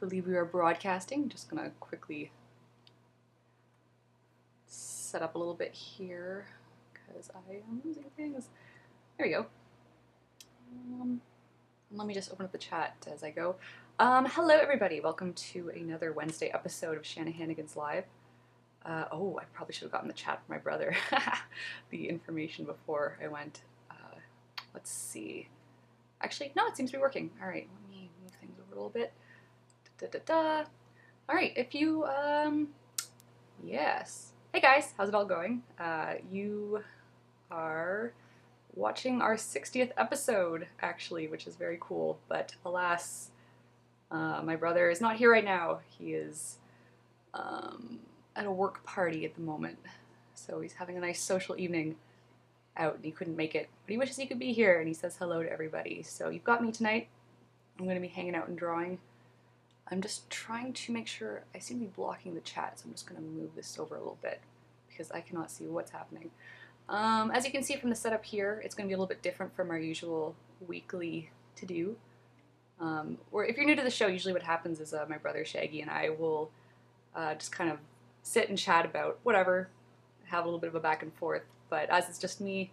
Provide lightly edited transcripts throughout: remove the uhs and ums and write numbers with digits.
believe we are broadcasting. Just gonna quickly set up a little bit here because I am losing things. There we go. Let me just open up the chat as I go. Hello everybody, welcome to another Wednesday episode of Shanahanigans Live. Oh, I probably should have gotten the chat from my brother, the information before I went. Let's see. Actually, no, it seems to be working. All right, let me move things over a little bit. All right, if you, yes. Hey guys, how's it all going? You are watching our 60th episode, actually, which is very cool. But alas, my brother is not here right now. He is at a work party at the moment. So he's having a nice social evening out and he couldn't make it. But he wishes he could be here and he says hello to everybody. So you've got me tonight. I'm going to be hanging out and drawing. I'm just trying to make sure, I seem to be blocking the chat, so I'm just going to move this over a little bit because I cannot see what's happening. As you can see from the setup here, it's going to be a little bit different from our usual weekly to-do. Or if you're new to the show, usually what happens is my brother Shaggy and I will just kind of sit and chat about whatever, have a little bit of a back and forth. But as it's just me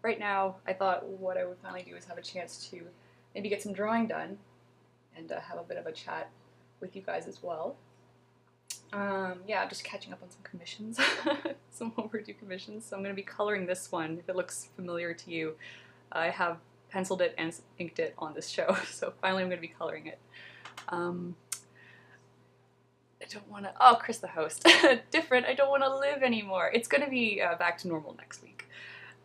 right now, I thought what I would finally do is have a chance to maybe get some drawing done and have a bit of a chat with you guys as well. Yeah, I'm just catching up on some commissions, some overdue commissions. So I'm going to be coloring this one, if it looks familiar to you. I have penciled it and inked it on this show, so finally I'm going to be coloring it. I don't want to, oh, Chris the host, different, I don't want to live anymore. It's going to be back to normal next week.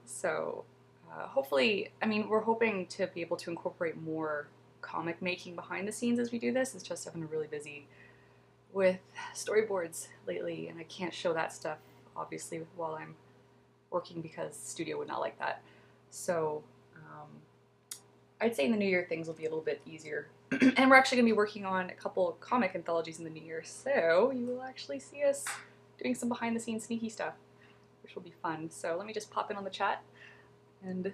So hopefully, I mean, we're hoping to be able to incorporate more comic making behind the scenes as we do this. It's just I've been really busy with storyboards lately and I can't show that stuff obviously while I'm working because the studio would not like that. So I'd say in the new year things will be a little bit easier. And we're actually going to be working on a couple comic anthologies in the new year, so you will actually see us doing some behind the scenes sneaky stuff, which will be fun. So let me just pop in on the chat and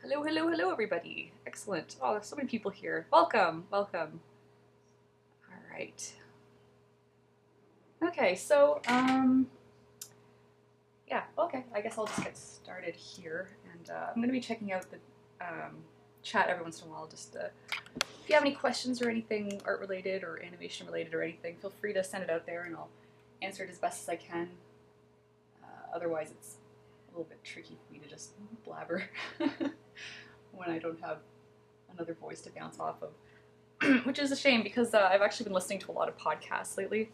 hello, hello, hello, everybody. Excellent. Oh, there's so many people here. Welcome, welcome. All right. Okay, so, yeah, okay. I guess I'll just get started here. And I'm going to be checking out the chat every once in a while. Just if you have any questions or anything art-related or animation-related or anything, feel free to send it out there and I'll answer it as best as I can. Otherwise, it's a little bit tricky for me to just blabber when I don't have another voice to bounce off of, which is a shame because I've actually been listening to a lot of podcasts lately,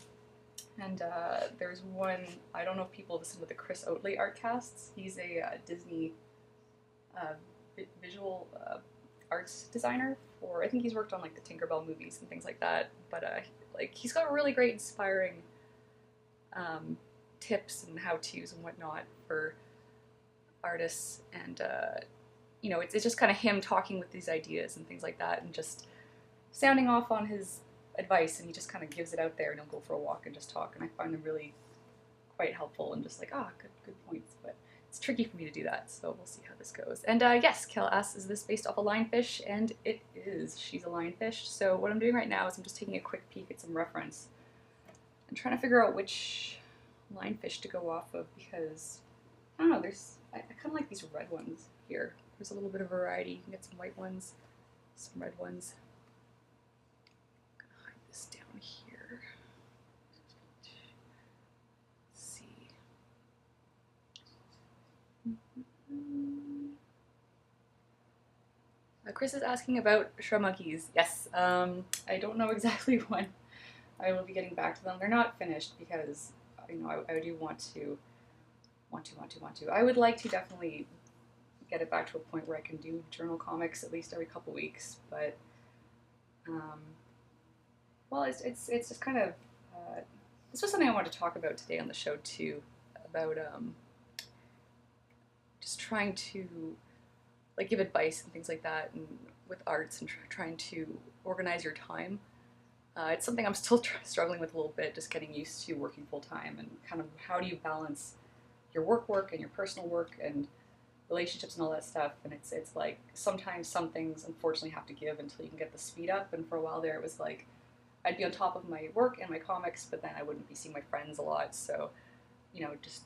and there's one, I don't know if people listen to the Chris Oatley Artcasts. He's a Disney visual arts designer for, I think he's worked on like the Tinkerbell movies and things like that, but like he's got really great inspiring tips and how-tos and whatnot for artists, and you know, it's just kind of him talking with these ideas and things like that and just sounding off on his advice, and he just kind of gives it out there and he'll go for a walk and just talk, and I find them really quite helpful and just like, ah, good points, but it's tricky for me to do that, so we'll see how this goes. And yes, Kel asks, is this based off a lionfish? And it is. She's a lionfish. So what I'm doing right now is I'm just taking a quick peek at some reference and trying to figure out which lionfish to go off of because, I don't know, I kind of like these red ones here. There's a little bit of variety. You can get some white ones, some red ones. I'm gonna hide this down here. Let's see. Chris is asking about Shramonkeys. Yes, I don't know exactly when I will be getting back to them. They're not finished because, you know, I do want to. I would like to definitely get it back to a point where I can do journal comics at least every couple weeks, but well, it's just kind of this was something I wanted to talk about today on the show too, about just trying to like give advice and things like that, and with arts and trying to organize your time. It's something I'm still struggling with a little bit, just getting used to working full time and kind of how do you balance your work and your personal work and relationships and all that stuff. And it's like sometimes some things unfortunately have to give until you can get the speed up. And for a while there, it was like I'd be on top of my work and my comics, but then I wouldn't be seeing my friends a lot. So, you know, just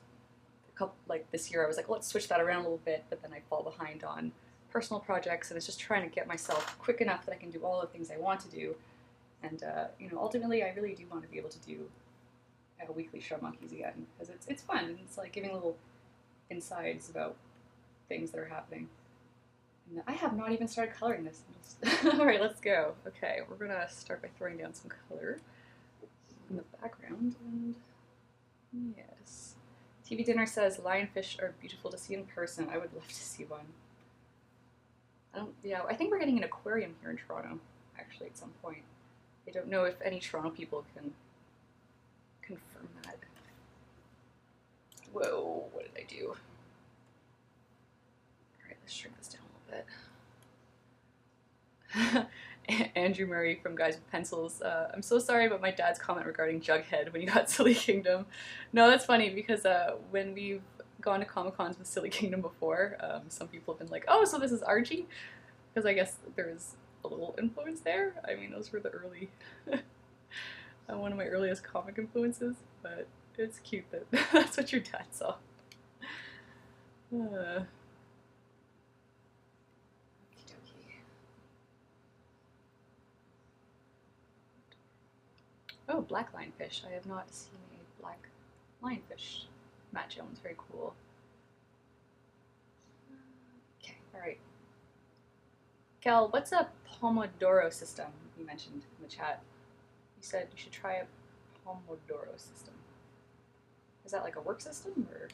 a couple, like this year I was like, let's switch that around a little bit, but then I fall behind on personal projects, and it's just trying to get myself quick enough that I can do all the things I want to do. And, you know, ultimately I really do want to be able to do a weekly Show Monkeys again, because it's fun, and it's like giving little insides about things that are happening. And I have not even started coloring this. All right, let's go. Okay, we're gonna start by throwing down some color in the background, and yes. TV Dinner says lionfish are beautiful to see in person. I would love to see one. Yeah, I think we're getting an aquarium here in Toronto, actually, at some point. I don't know if any Toronto people can confirm that. Whoa, what did I do? Alright, let's shrink this down a little bit. Andrew Murray from Guys with Pencils. I'm so sorry about my dad's comment regarding Jughead when you got Silly Kingdom. No, that's funny because when we've gone to Comic-Cons with Silly Kingdom before, some people have been like, oh, so this is Archie? Because I guess there's a little influence there. I mean, those were the early, one of my earliest comic influences, but it's cute that that's what your dad saw. Oh, black lionfish. I have not seen a black lionfish. Matt Jones, very cool. Okay, alright. Kel, what's a Pomodoro system you mentioned in the chat? You said you should try a Pomodoro system. Is that like a work system, or?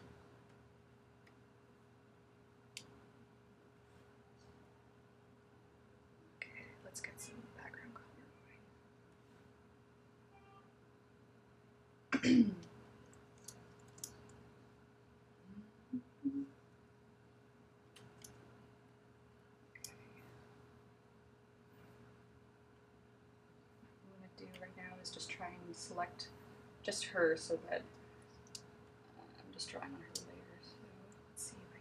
Okay, let's get some background color going. Is just try and select just her so that I'm just drawing on her layer. So let's see if I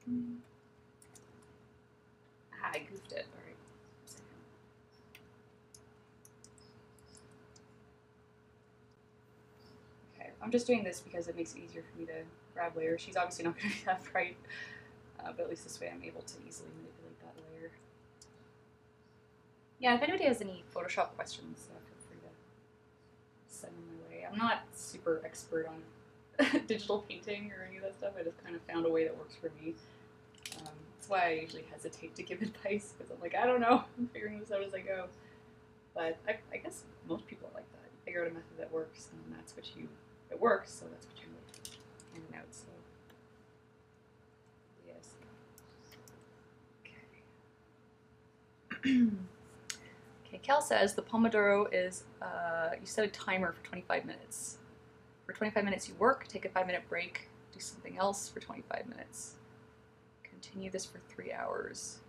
can do it. I goofed it. All right. Okay, I'm just doing this because it makes it easier for me to grab layers. She's obviously not going to be that bright, but at least this way I'm able to easily manipulate that layer. Yeah, if anybody has any Photoshop questions, feel free to send them my way. I'm not super expert on digital painting or any of that stuff. I just kind of found a way that works for me. That's why I usually hesitate to give advice, because I'm like, I don't know, I'm figuring this out as I go. But I guess most people are like that. You figure out a method that works, and that's what you, it works, so that's what you're like handing out, so. Yes. Okay. Okay, Cal says the Pomodoro is, you set a timer for 25 minutes. For 25 minutes you work, take a 5-minute break, do something else for 25 minutes. Continue this for 3 hours.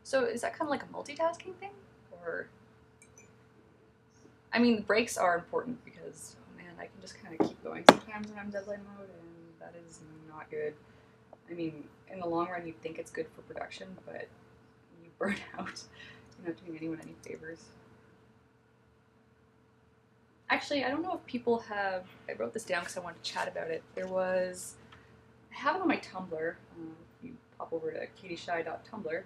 So is that kind of like a multitasking thing? Or, I mean, breaks are important because, oh man, I can just kind of keep going sometimes when I'm deadline mode, and that is not good. I mean, in the long run you'd think it's good for production, but you burn out. You're not doing anyone any favors. Actually, I don't know if people have, I wrote this down because I wanted to chat about it. There was, I have it on my Tumblr, you pop over to katieshy.tumblr,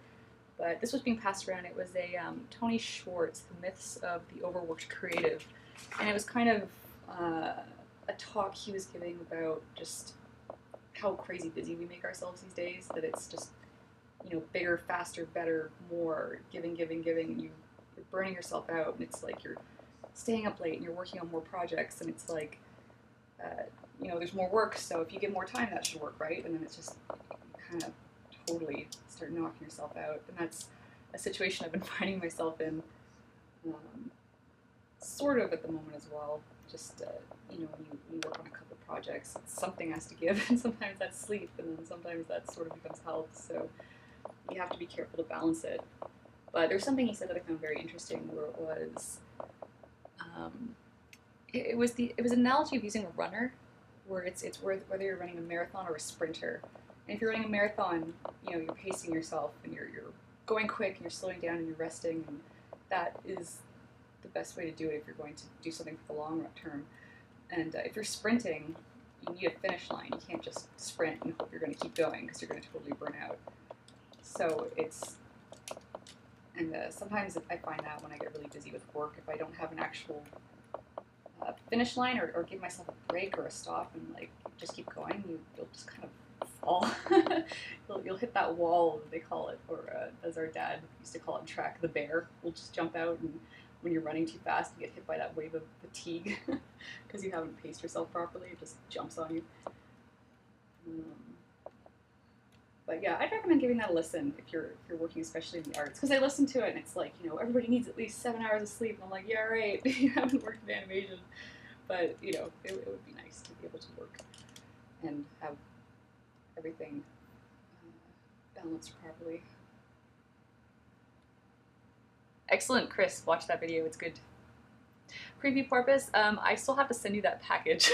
but this was being passed around. It was a Tony Schwartz, The Myths of the Overworked Creative, and it was kind of a talk he was giving about just how crazy busy we make ourselves these days, that it's just, you know, bigger, faster, better, more, giving, and you're burning yourself out, and it's like you're staying up late and you're working on more projects, and it's like, you know, there's more work, so if you get more time, that should work, right? And then it's just, you kind of totally start knocking yourself out, and that's a situation I've been finding myself in, sort of at the moment as well. Just, you know, when you work on a couple projects, something has to give, and sometimes that's sleep, and then sometimes that sort of becomes health, so you have to be careful to balance it. But there's something he said that I found very interesting, where it was, it was an analogy of using a runner, where it's whether you're running a marathon or a sprinter. And if you're running a marathon, you know, you're pacing yourself and you're going quick and you're slowing down and you're resting, and that is the best way to do it if you're going to do something for the long term. And if you're sprinting, you need a finish line. You can't just sprint and hope you're going to keep going because you're going to totally burn out. So it's, and sometimes I find that when I get really busy with work, if I don't have an actual finish line or give myself a break or a stop and like just keep going, you'll just kind of fall. you'll hit that wall, they call it, or as our dad used to call it in track, the bear will just jump out, and when you're running too fast, you get hit by that wave of fatigue because you haven't paced yourself properly. It just jumps on you. But yeah, I'd recommend giving that a listen if you're working, especially in the arts, because I listen to it and it's like, everybody needs at least 7 hours of sleep, and I'm like, yeah, right. You haven't worked in animation, but it would be nice to be able to work and have everything balanced properly. Excellent, Chris. Watch that video. It's good. Preview Porpoise, I still have to send you that package.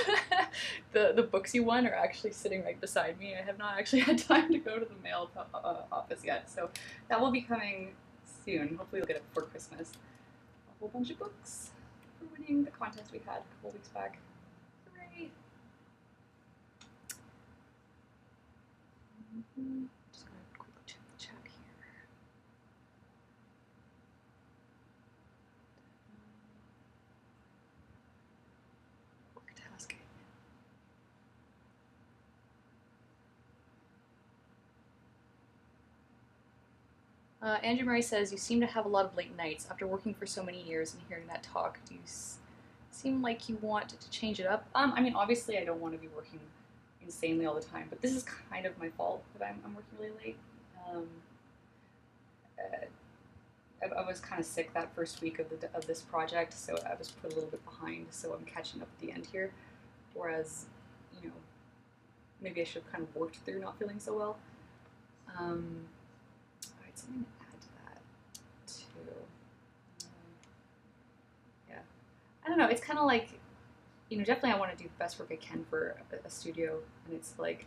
the books you won are actually sitting right beside me. I have not actually had time to go to the mail office yet, so that will be coming soon. Hopefully you'll get it before Christmas. A whole bunch of books for winning the contest we had a couple weeks back. Hooray! Just gonna quickly check the chat here. Andrew Murray says, you seem to have a lot of late nights. After working for so many years and hearing that talk, do you seem like you want to change it up? I mean, obviously I don't want to be working insanely all the time, but this is kind of my fault that I'm working really late. I was kind of sick that first week of this project, so I was put a little bit behind, so I'm catching up at the end here. Whereas, maybe I should have kind of worked through not feeling so well. Alright, something to add to that, too. Yeah. I don't know, it's kind of like, definitely I want to do the best work I can for a studio, and it's like,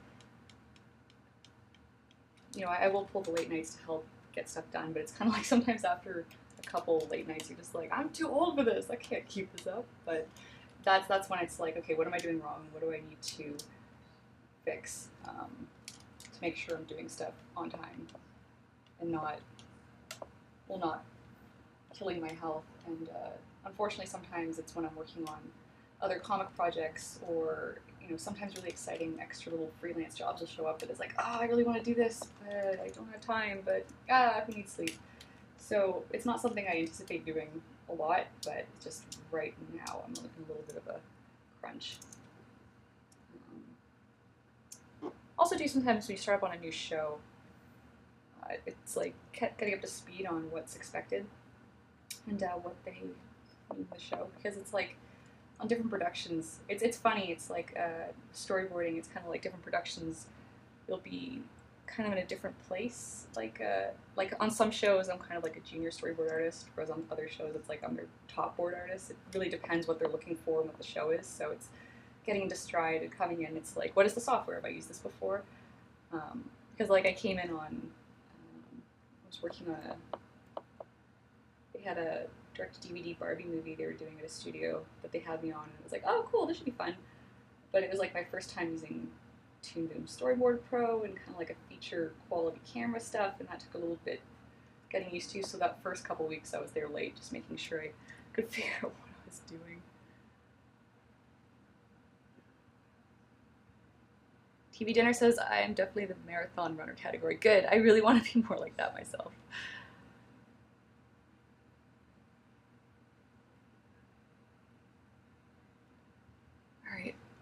I will pull the late nights to help get stuff done, but it's kind of like sometimes after a couple late nights, you're just like, I'm too old for this, I can't keep this up. But that's when it's like, okay, what am I doing wrong? What do I need to fix to make sure I'm doing stuff on time and not killing my health. And unfortunately, sometimes it's when I'm working on other comic projects or sometimes really exciting extra little freelance jobs will show up that is like, I really want to do this, but I don't have time, but who needs sleep? So it's not something I anticipate doing a lot, but just right now I'm looking a little bit of a crunch. Also do sometimes when you start up on a new show, it's like getting up to speed on what's expected and what they need in the show, because it's like, on different productions, it's funny, it's like storyboarding, it's kind of like different productions, you'll be kind of in a different place, like on some shows I'm kind of like a junior storyboard artist, whereas on other shows it's like I'm their top board artist. It really depends what they're looking for and what the show is, so it's getting into stride and coming in, it's like, what is the software, have I used this before? Because like I came in on, I was working on they had a direct-to-DVD Barbie movie they were doing at a studio that they had me on, and it was like, oh cool, this should be fun. But it was like my first time using Toon Boom Storyboard Pro and kind of like a feature quality camera stuff, and that took a little bit getting used to, so that first couple weeks I was there late, just making sure I could figure out what I was doing. TV Dinner says, I am definitely the marathon runner category. Good, I really want to be more like that myself.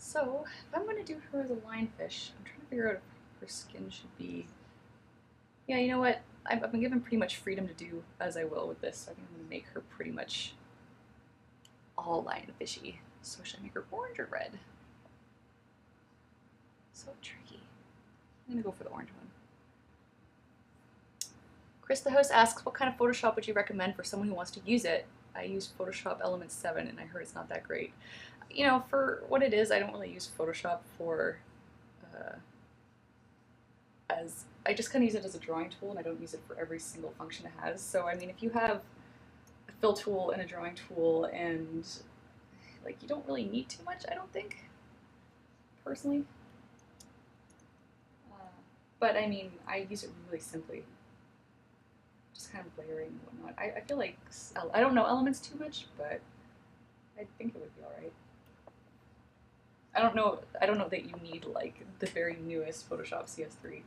So, if I'm going to do her as a lionfish, I'm trying to figure out if her skin should be... Yeah, you know what? I've been given pretty much freedom to do as I will with this, so I think I'm going to make her pretty much all lionfishy. So should I make her orange or red? So tricky. I'm going to go for the orange one. Chris the host asks, what kind of Photoshop would you recommend for someone who wants to use it? I use Photoshop Element 7 and I heard it's not that great. For what it is, I don't really use Photoshop for I just kind of use it as a drawing tool, and I don't use it for every single function it has. So I mean, if you have a fill tool and a drawing tool, and like you don't really need too much, I don't think, personally. But I mean, I use it really simply, just kind of layering and whatnot. I feel like I don't know elements too much, but I think it would be all right. I don't know. I don't know that you need like the very newest Photoshop CS3.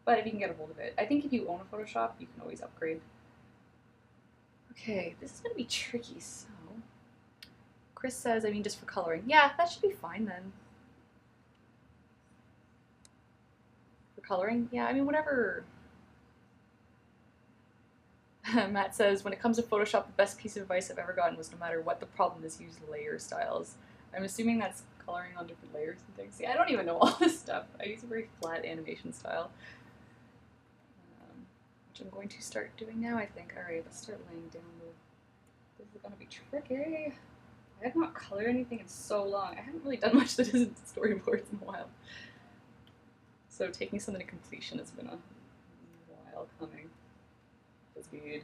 But if you can get a hold of it, I think if you own a Photoshop, you can always upgrade. Okay, this is gonna be tricky. So, Chris says, I mean, just for coloring. Yeah, that should be fine then. For coloring, yeah, I mean, whatever. Matt says, when it comes to Photoshop, the best piece of advice I've ever gotten was no matter what the problem is, use layer styles. I'm assuming that's coloring on different layers and things. See, I don't even know all this stuff. I use a very flat animation style, which I'm going to start doing now, I think. All right, let's start laying down the... This is going to be tricky. I have not colored anything in so long. I haven't really done much that isn't storyboards in a while. So taking something to completion has been a while coming. Feels good.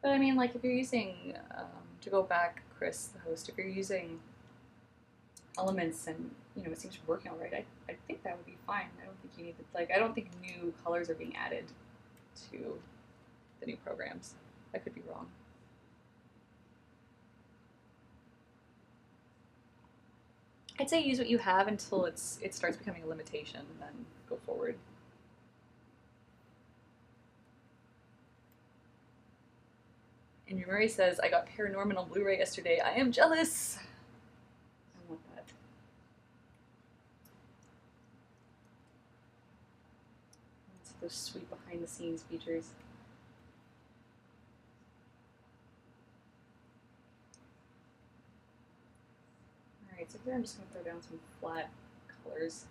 But I mean, like, if you're using, to go back, Chris, the host, if you're using elements and, you know, it seems to be working all right, I think that would be fine. I don't think you need to, like, I don't think new colors are being added to the new programs. I could be wrong. I'd say use what you have until it starts becoming a limitation, and then go forward. And Murray says, I got Paranorman on Blu-ray yesterday. I am jealous. I want that. It's those sweet behind-the-scenes features. Alright, so here I'm just going to throw down some flat colors.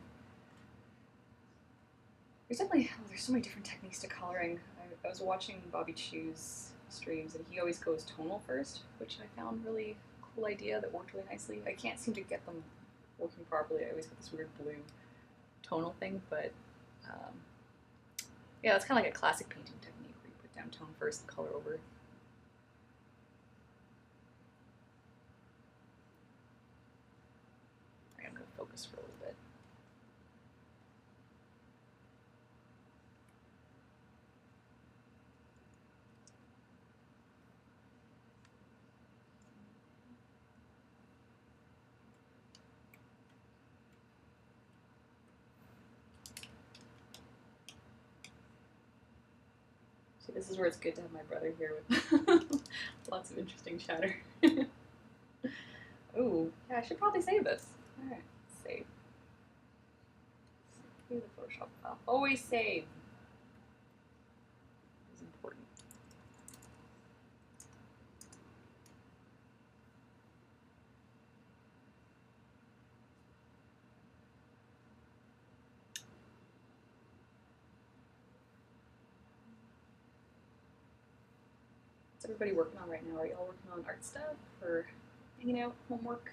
There's definitely, there's so many different techniques to coloring. I was watching Bobby Chu's streams, and he always goes tonal first, which I found really cool idea that worked really nicely. I can't seem to get them working properly. I always get this weird blue tonal thing, but yeah, it's kind of like a classic painting technique where you put down tone first and color over. I'm going to focus for a little bit. See, this is where it's good to have my brother here with lots of interesting chatter. Ooh, yeah, I should probably save this. Alright, save. Save the Photoshop file. Always save. It's important. What's everybody working on right now? Are you all working on art stuff or hanging out, homework,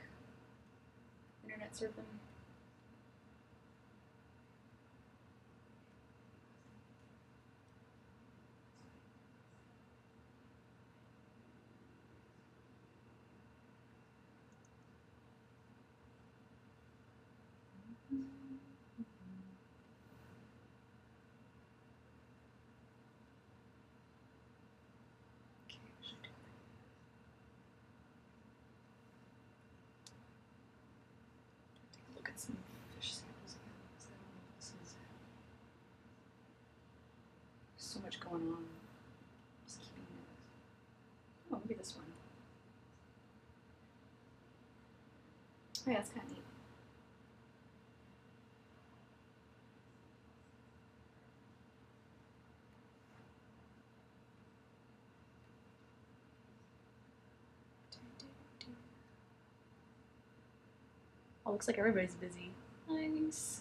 internet surfing? Some fish samples again. Is that all this is? There's so much going on. Just keeping it. Oh, maybe this one. Oh, yeah, that's kind of neat. Oh, looks like everybody's busy. Nice.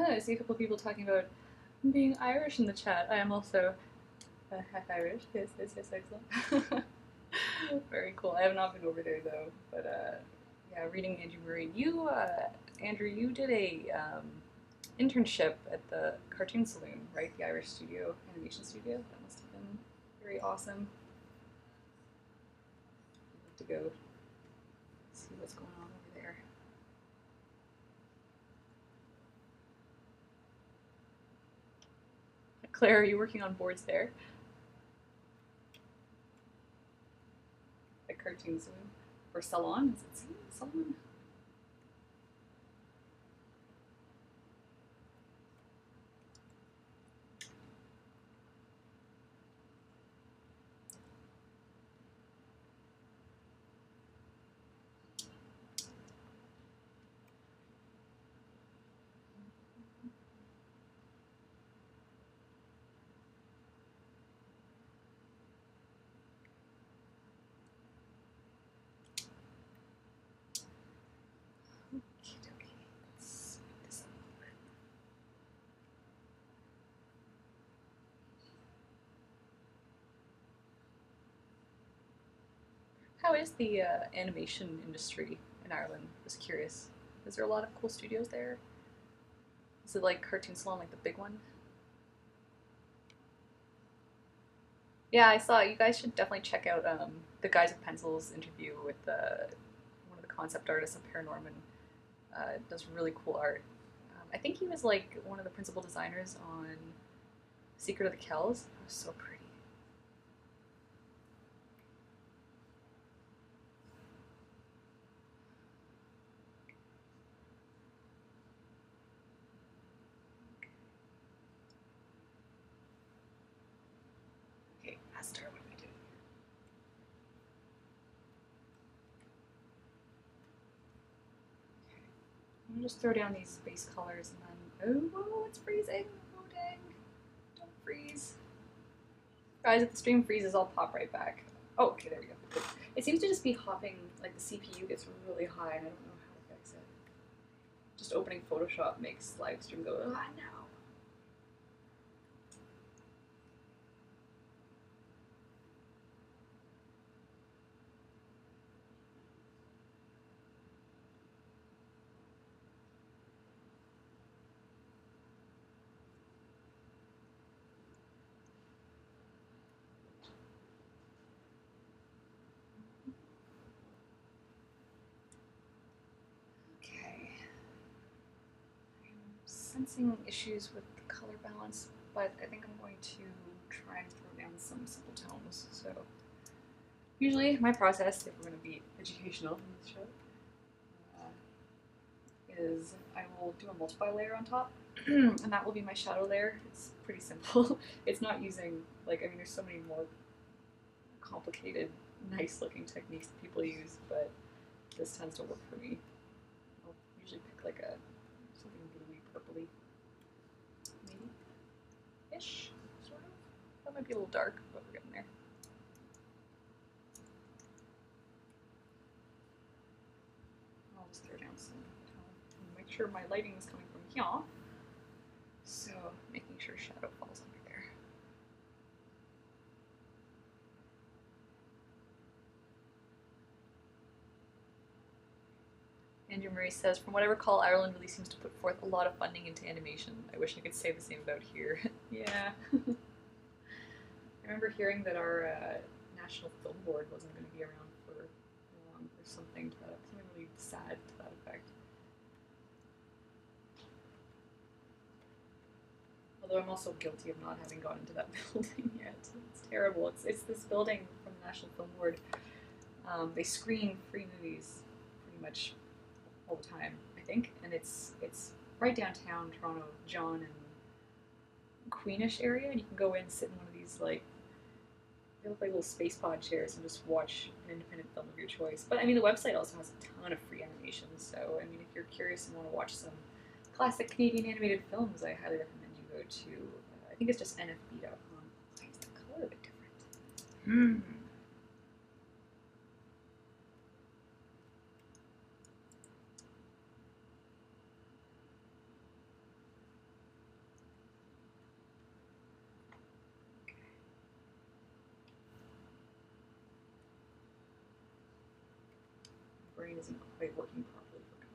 I see a couple of people talking about being Irish in the chat. I am also half Irish. Yes, yes, yes, excellent. Very cool. I have not been over there though, but yeah, reading Andrew Murray. You, Andrew, you did a internship at the Cartoon Saloon, right? The Irish studio, animation studio. That must have been very awesome. I'd love to go see what's going on over there. Claire, are you working on boards there? At Cartoon Saloon? Or Salon? Is it Salon? How is the animation industry in Ireland? Just curious. Is there a lot of cool studios there? Is it like Cartoon Salon, like the big one? Yeah, I saw. You guys should definitely check out the Guys with Pencils interview with one of the concept artists of Paranorman. Does really cool art. I think he was like one of the principal designers on Secret of the Kells. It was so pretty. Okay, Master, what do we do? Okay. I'm gonna just throw down these base colors and then. Oh, whoa, it's freezing! Oh, dang. Don't freeze. Guys, if the stream freezes, I'll pop right back. Oh, okay, there we go. It seems to just be hopping, like the CPU gets really high, and I don't know how to fix it. Just opening Photoshop makes live stream go, ah, no. Sensing issues with the color balance, but I think I'm going to try and throw down some simple tones. So usually my process, if we're going to be educational in this show, is I will do a multiply layer on top, and that will be my shadow layer. It's pretty simple. It's not using, like, I mean, there's so many more complicated, nice looking techniques that people use, but this tends to work for me. I'll usually pick like something bluey, purpley, maybe ish, sort of. That might be a little dark, but we're getting there. I'll just throw down some and make sure my lighting is coming from here. So making sure shadow falls under there. Andrew Murray says, from what I recall, Ireland really seems to put forth a lot of funding into animation. I wish I could say the same about here. Yeah. I remember hearing that our National Film Board wasn't going to be around for long or something to that, something really sad to that effect. Although I'm also guilty of not having gone into that building yet. It's terrible. It's this building from the National Film Board. They screen free movies pretty much all the time, I think, and it's right downtown Toronto, John and Queenish area, and you can go in, sit in one of these like they look like little space pod chairs, and just watch an independent film of your choice. But I mean, the website also has a ton of free animations, so I mean, if you're curious and want to watch some classic Canadian animated films, I highly recommend you go to I think it's just nfb.com. Why is the color a bit different? brain isn't quite working properly for color.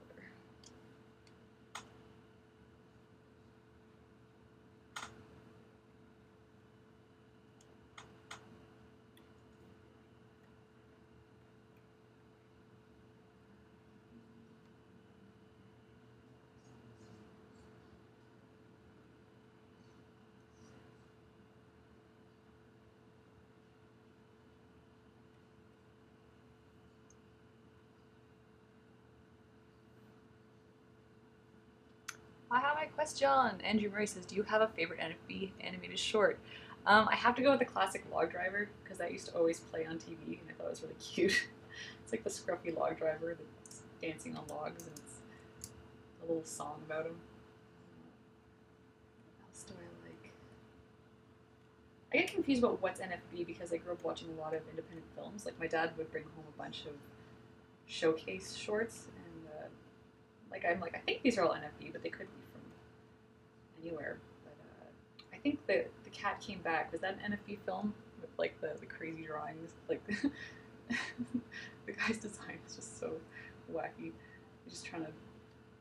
I have my question. Andrew Murray says, do you have a favorite NFB animated short? I have to go with the classic Log Driver, because that used to always play on TV, and I thought it was really cute. It's like the scruffy log driver that's dancing on logs, and it's a little song about him. What else do I like? I get confused about what's NFB because I grew up watching a lot of independent films. Like, my dad would bring home a bunch of showcase shorts, and I'm like, I think these are all NFB, but they could be from anywhere. But I think the cat came back. Was that an NFB film with like the crazy drawings? Like the guy's design is just so wacky. He's just trying to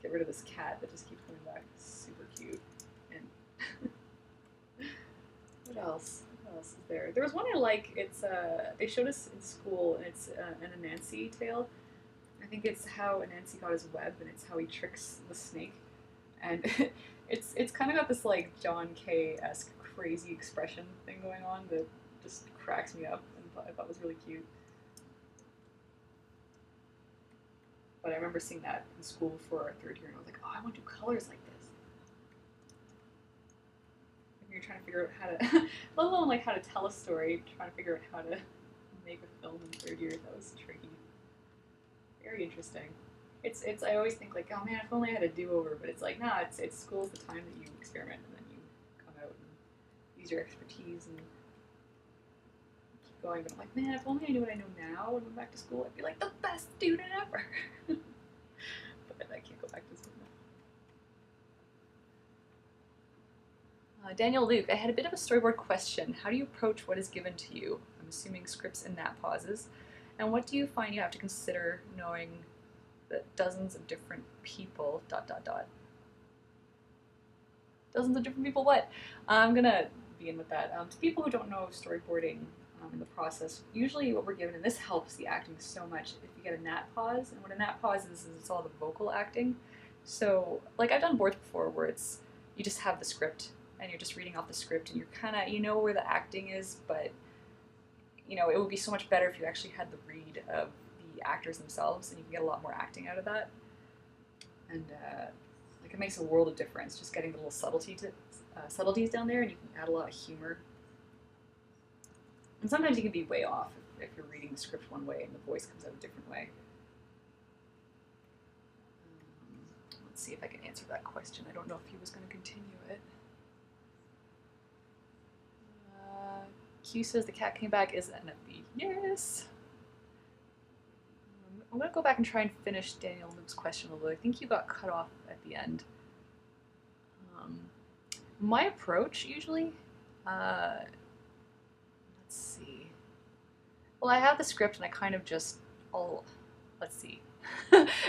get rid of this cat that just keeps coming back. It's super cute. And what else? What else is there? There was one I like. It's they showed us in school, and it's an Anansi tale. I think it's how Anansi got his web, and it's how he tricks the snake. And it's kind of got this like John Kay-esque crazy expression thing going on that just cracks me up, and I thought was really cute. But I remember seeing that in school for our third year, and I was like, oh, I want to do colors like this. When you're trying to figure out how to, let alone like how to tell a story, trying to figure out how to make a film in third year, that was tricky. Very interesting. It's I always think like, oh man, if only I had a do-over, but it's like, nah, it's school's the time that you experiment, and then you come out and use your expertise and keep going. But I'm like, man, if only I knew what I know now and went back to school, I'd be like the best student ever. But I can't go back to school now. Daniel Luke, I had a bit of a storyboard question. How do you approach what is given to you? I'm assuming scripts and nap pauses. And what do you find you have to consider knowing that dozens of different people, ... Dozens of different people what? I'm gonna begin with that. To people who don't know storyboarding in the process, usually what we're given, and this helps the acting so much, if you get a nap pause, and what a nap pause is it's all the vocal acting. So, like I've done boards before where it's, you just have the script, and you're just reading off the script, and you're kinda, you know where the acting is, but you know, it would be so much better if you actually had the read of the actors themselves, and you can get a lot more acting out of that. And like it makes a world of difference just getting the little subtleties down there, and you can add a lot of humor. And sometimes you can be way off if you're reading the script one way and the voice comes out a different way. Let's see if I can answer that question. I don't know if he was going to continue it. Q says the cat came back is NFB. Yes! I'm going to go back and try and finish Daniel Luke's question a little bit. I think you got cut off at the end. My approach, usually, let's see. Well, I have the script and I kind of just, let's see.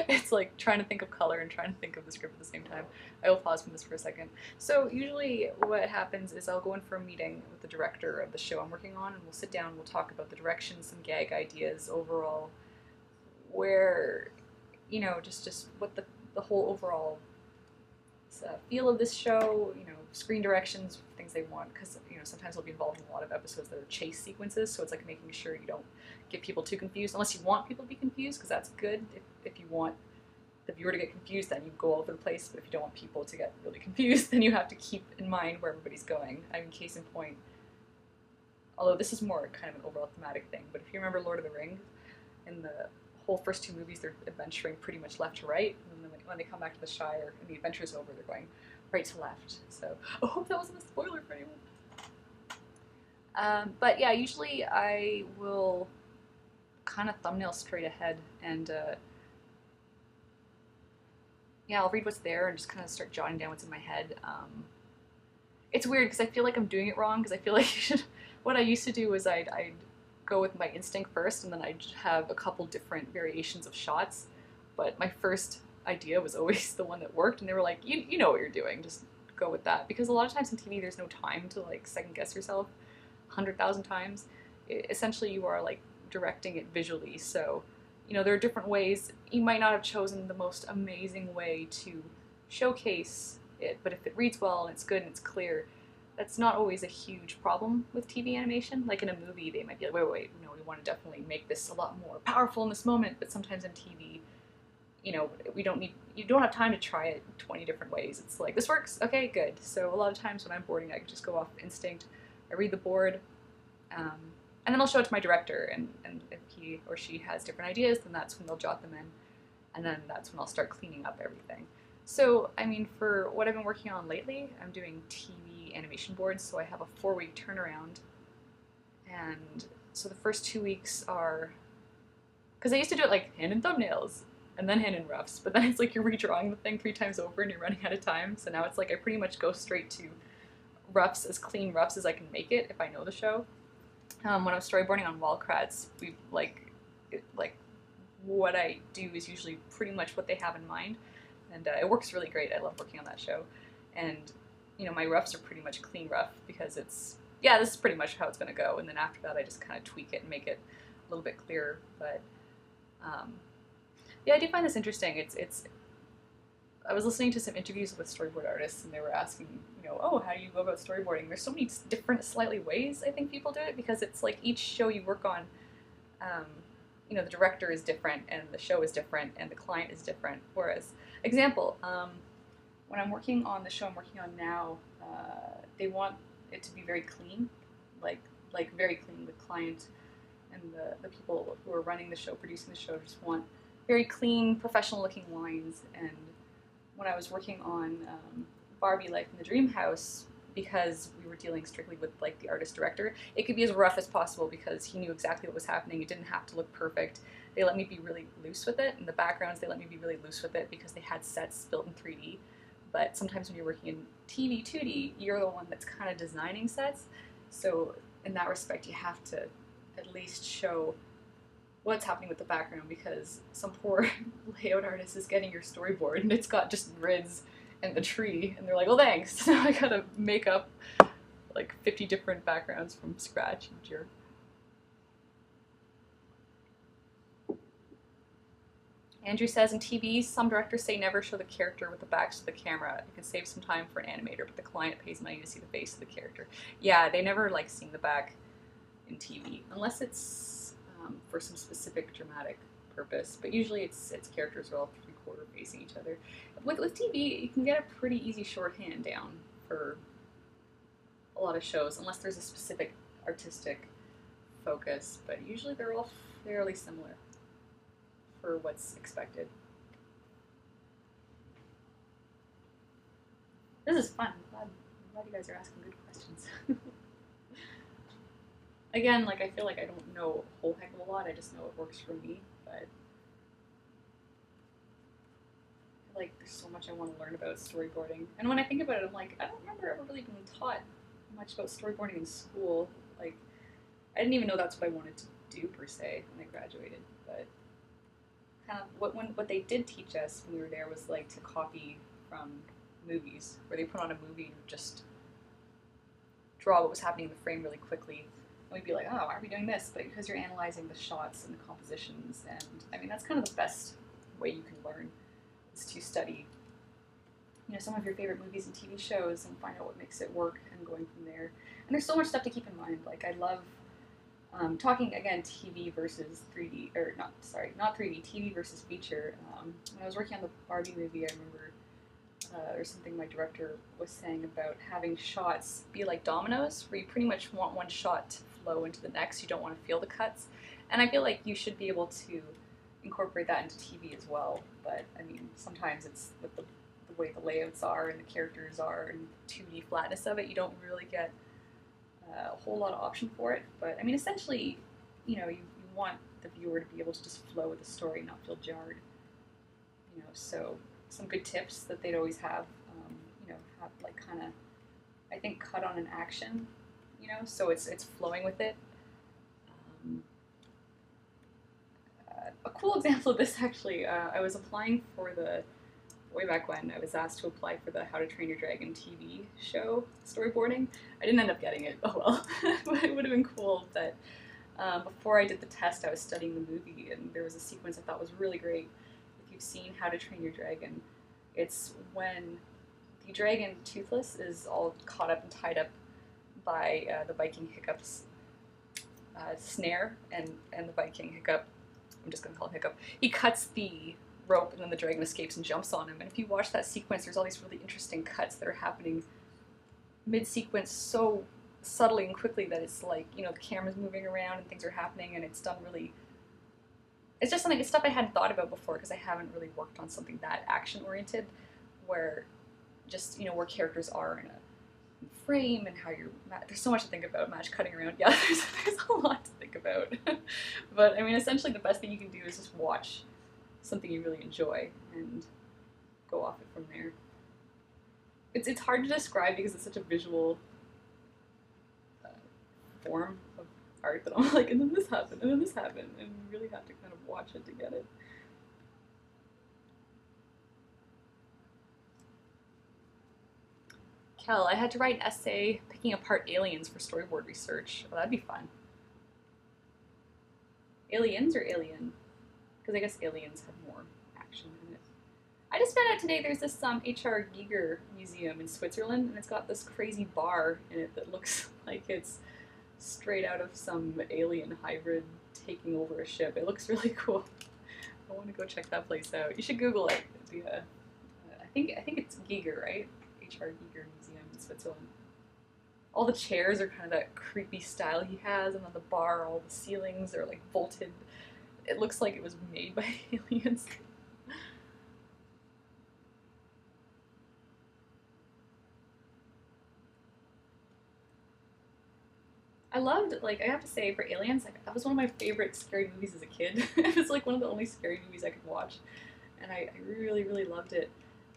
It's like trying to think of color and trying to think of the script at the same time. I will pause from this for a second. So usually what happens is I'll go in for a meeting with the director of the show I'm working on, and we'll sit down, we'll talk about the direction, some gag ideas, overall, where, you know, just what the whole overall feel of this show, you know, screen directions, things they want, because, you know, sometimes we'll be involved in a lot of episodes that are chase sequences, so it's like making sure you don't get people too confused, unless you want people to be confused, because that's good. If you want the viewer to get confused, then you go all over the place, but if you don't want people to get really confused, then you have to keep in mind where everybody's going. I mean, case in point, although this is more kind of an overall thematic thing, but if you remember Lord of the Rings, in the whole first two movies, they're adventuring pretty much left to right, and then when they come back to the Shire and the adventure's over, they're going right to left. So I hope that wasn't a spoiler for anyone. But yeah, usually I will kind of thumbnail straight ahead, and yeah, I'll read what's there and just kind of start jotting down what's in my head. It's weird because I feel like I'm doing it wrong, because I feel like what I used to do was I'd go with my instinct first, and then I'd have a couple different variations of shots. But my first idea was always the one that worked, and they were like, you know what you're doing, just go with that. Because a lot of times in TV, there's no time to like second guess yourself 100,000 times. Essentially, you are like directing it visually, so there are different ways. You might not have chosen the most amazing way to showcase it, but if it reads well and it's good and it's clear, that's not always a huge problem with TV animation. Like in a movie, they might be like, wait, no, we want to definitely make this a lot more powerful in this moment, but sometimes in TV, you don't have time to try it 20 different ways. It's like, this works, okay, good. So a lot of times when I'm boarding, I can just go off instinct. I read the board, and then I'll show it to my director, and if he or she has different ideas, then that's when they'll jot them in, and then that's when I'll start cleaning up everything. So, I mean, for what I've been working on lately, I'm doing TV animation boards, so I have a 4-week turnaround, and so the first 2 weeks are, because I used to do it like hand in thumbnails, and then hand in roughs, but then it's like you're redrawing the thing 3 times over and you're running out of time, so now it's like I pretty much go straight to roughs, as clean roughs as I can make it if I know the show. When I was storyboarding on Wildcrats, what I do is usually pretty much what they have in mind, and it works really great. I love working on that show, and my roughs are pretty much clean rough because this is pretty much how it's going to go, and then after that I just kind of tweak it and make it a little bit clearer. But I do find this interesting. I was listening to some interviews with storyboard artists, and they were asking, oh, how do you go about storyboarding? There's so many different, slightly ways I think people do it, because it's like each show you work on, the director is different, and the show is different, and the client is different. Whereas, example, when I'm working on the show I'm working on now, they want it to be very clean, like very clean. The client and the people who are running the show, producing the show, just want very clean, professional-looking lines. And when I was working on Barbie Life in the Dream House, because we were dealing strictly with like the artist-director, it could be as rough as possible because he knew exactly what was happening. It didn't have to look perfect. They let me be really loose with it. In the backgrounds, they let me be really loose with it because they had sets built in 3D. But sometimes when you're working in TV 2D, you're the one that's kind of designing sets. So in that respect, you have to at least show what's happening with the background, because some poor layout artist is getting your storyboard and it's got just grids and the tree, and they're like, well, thanks. So I gotta make up like 50 different backgrounds from scratch. Jerk. Andrew says, in TV, some directors say never show the character with the backs to the camera. It can save some time for an animator, but the client pays money to see the face of the character. Yeah, they never like seeing the back in TV, unless it's for some specific dramatic purpose. But usually it's characters are all 3/4 facing each other. With TV, you can get a pretty easy shorthand down for a lot of shows, unless there's a specific artistic focus. But usually they're all fairly similar for what's expected. This is fun. I'm glad you guys are asking good questions. Again, like, I feel like I don't know a whole heck of a lot, I just know it works for me, but I feel like there's so much I want to learn about storyboarding. And when I think about it, I'm like, I don't remember ever really being taught much about storyboarding in school. Like, I didn't even know that's what I wanted to do, per se, when I graduated, but kind of what they did teach us when we were there was, like, to copy from movies, where they put on a movie and just draw what was happening in the frame really quickly. And we'd be like, oh, why are we doing this? But because you're analyzing the shots and the compositions, and I mean, that's kind of the best way you can learn, is to study, some of your favorite movies and TV shows and find out what makes it work and going from there. And there's so much stuff to keep in mind. Like, I love talking, again, TV versus 3D, or not 3D, TV versus feature. When I was working on the Barbie movie, I remember there's something my director was saying about having shots be like dominoes, where you pretty much want one shot to flow into the next. You don't want to feel the cuts. And I feel like you should be able to incorporate that into TV as well. But, I mean, sometimes it's with the way the layouts are and the characters are and 2D flatness of it, you don't really get a whole lot of option for it. But, I mean, essentially, you want the viewer to be able to just flow with the story, not feel jarred. So some good tips that they'd always have, have like kind of, I think, cut on an action, so it's flowing with it. cool example of this actually. I was applying for way back when, I was asked to apply for the How to Train Your Dragon TV show storyboarding. I didn't end up getting it, oh well, but it would have been cool. But before I did the test, I was studying the movie, and there was a sequence I thought was really great. If you've seen How to Train Your Dragon, it's when the dragon Toothless is all caught up and tied up by the Viking Hiccup's snare, and the Viking Hiccup, I'm just going to call him Hiccup, he cuts the rope and then the dragon escapes and jumps on him. And if you watch that sequence, there's all these really interesting cuts that are happening mid-sequence so subtly and quickly that it's like, you know, the camera's moving around and things are happening, and it's done really, it's just something, it's stuff I hadn't thought about before because I haven't really worked on something that action-oriented where just, you know, where characters are in a frame and how you're, there's so much to think about, match cutting around. Yeah, there's a lot to think about. But I mean, essentially the best thing you can do is just watch something you really enjoy and go off it from there. It's hard to describe because it's such a visual form of art that I'm like, and then this happened, and then this happened, and you really have to kind of watch it to get it. Kel, I had to write an essay picking apart aliens for storyboard research. Well, that'd be fun. Aliens or alien? Because I guess aliens have more action in it. I just found out today there's this H.R. Giger museum in Switzerland, and it's got this crazy bar in it that looks like it's straight out of some alien hybrid taking over a ship. It looks really cool. I want to go check that place out. You should Google it. I think it's Giger, right? H.R. Giger Museum in Switzerland. All the chairs are kind of that creepy style he has, and on the bar, all the ceilings are like vaulted. It looks like it was made by aliens. I loved, like, I have to say, for Aliens, like, that was one of my favorite scary movies as a kid. It was like one of the only scary movies I could watch, and I really, really loved it.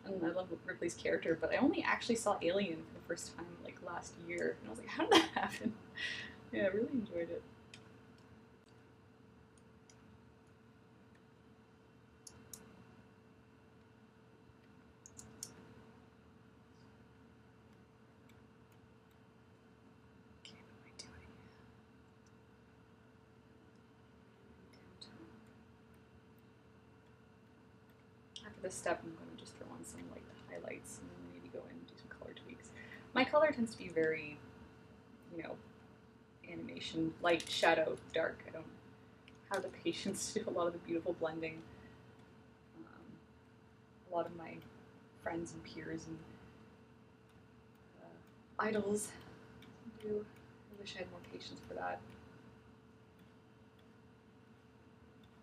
And I love Ripley's character, but I only actually saw Alien for the first time, like, last year, and I was like, how did that happen? Yeah, I really enjoyed it. After this step, I'm going to just throw on some like highlights and then maybe go in and do some color tweaks. My color tends to be very, you know, animation, light, shadow, dark. I don't have the patience to do a lot of the beautiful blending. A lot of my friends and peers and idols do. I wish I had more patience for that.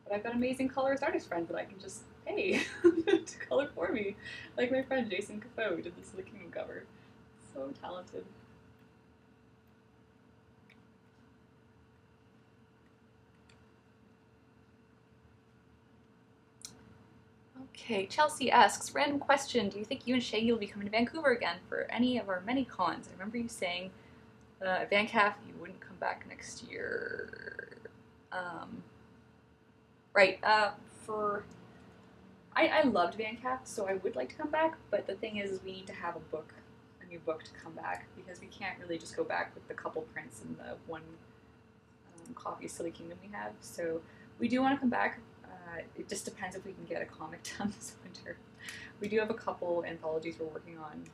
But I've got amazing colorist artist friends that I can just pay to color for me. Like my friend Jason Cafoe, who did this The Kingdom cover. So talented. Okay, Chelsea asks, random question, do you think you and Shaggy will be coming to Vancouver again for any of our many cons? I remember you saying at VanCaf you wouldn't come back next year. Right, I loved VanCaf, so I would like to come back, but the thing is we need to have a new book to come back, because we can't really just go back with the couple prints and the one copy of Silly Kingdom we have. So we do want to come back. It just depends if we can get a comic done this winter. We do have a couple anthologies we're working on,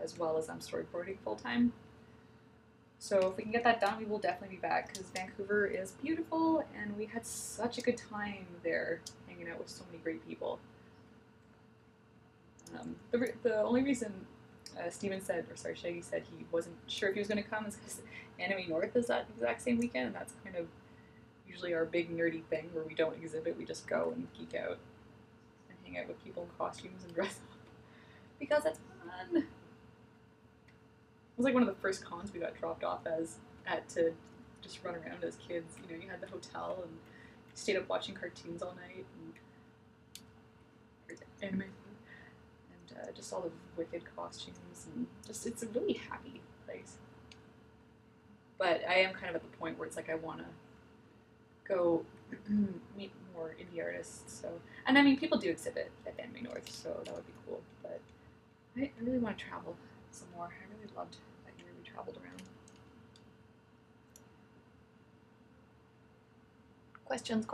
as well as I'm storyboarding full-time. So if we can get that done, we will definitely be back, because Vancouver is beautiful, and we had such a good time there, hanging out with so many great people. The only reason Shaggy said he wasn't sure if he was going to come is because Anime North is that exact same weekend, and that's kind of usually our big nerdy thing where we don't exhibit, we just go and geek out and hang out with people in costumes and dress up, because it's fun. It was like one of the first cons we got dropped off at to just run around as kids. You know, you had the hotel and you stayed up watching cartoons all night and anime, and just all the wicked costumes, and just, it's a really happy place. But I am kind of at the point where it's like I want to go meet more indie artists. So, and I mean, people do exhibit at Anime North, so that would be cool. But I really want to travel some more. I really loved that year we traveled around. Questions.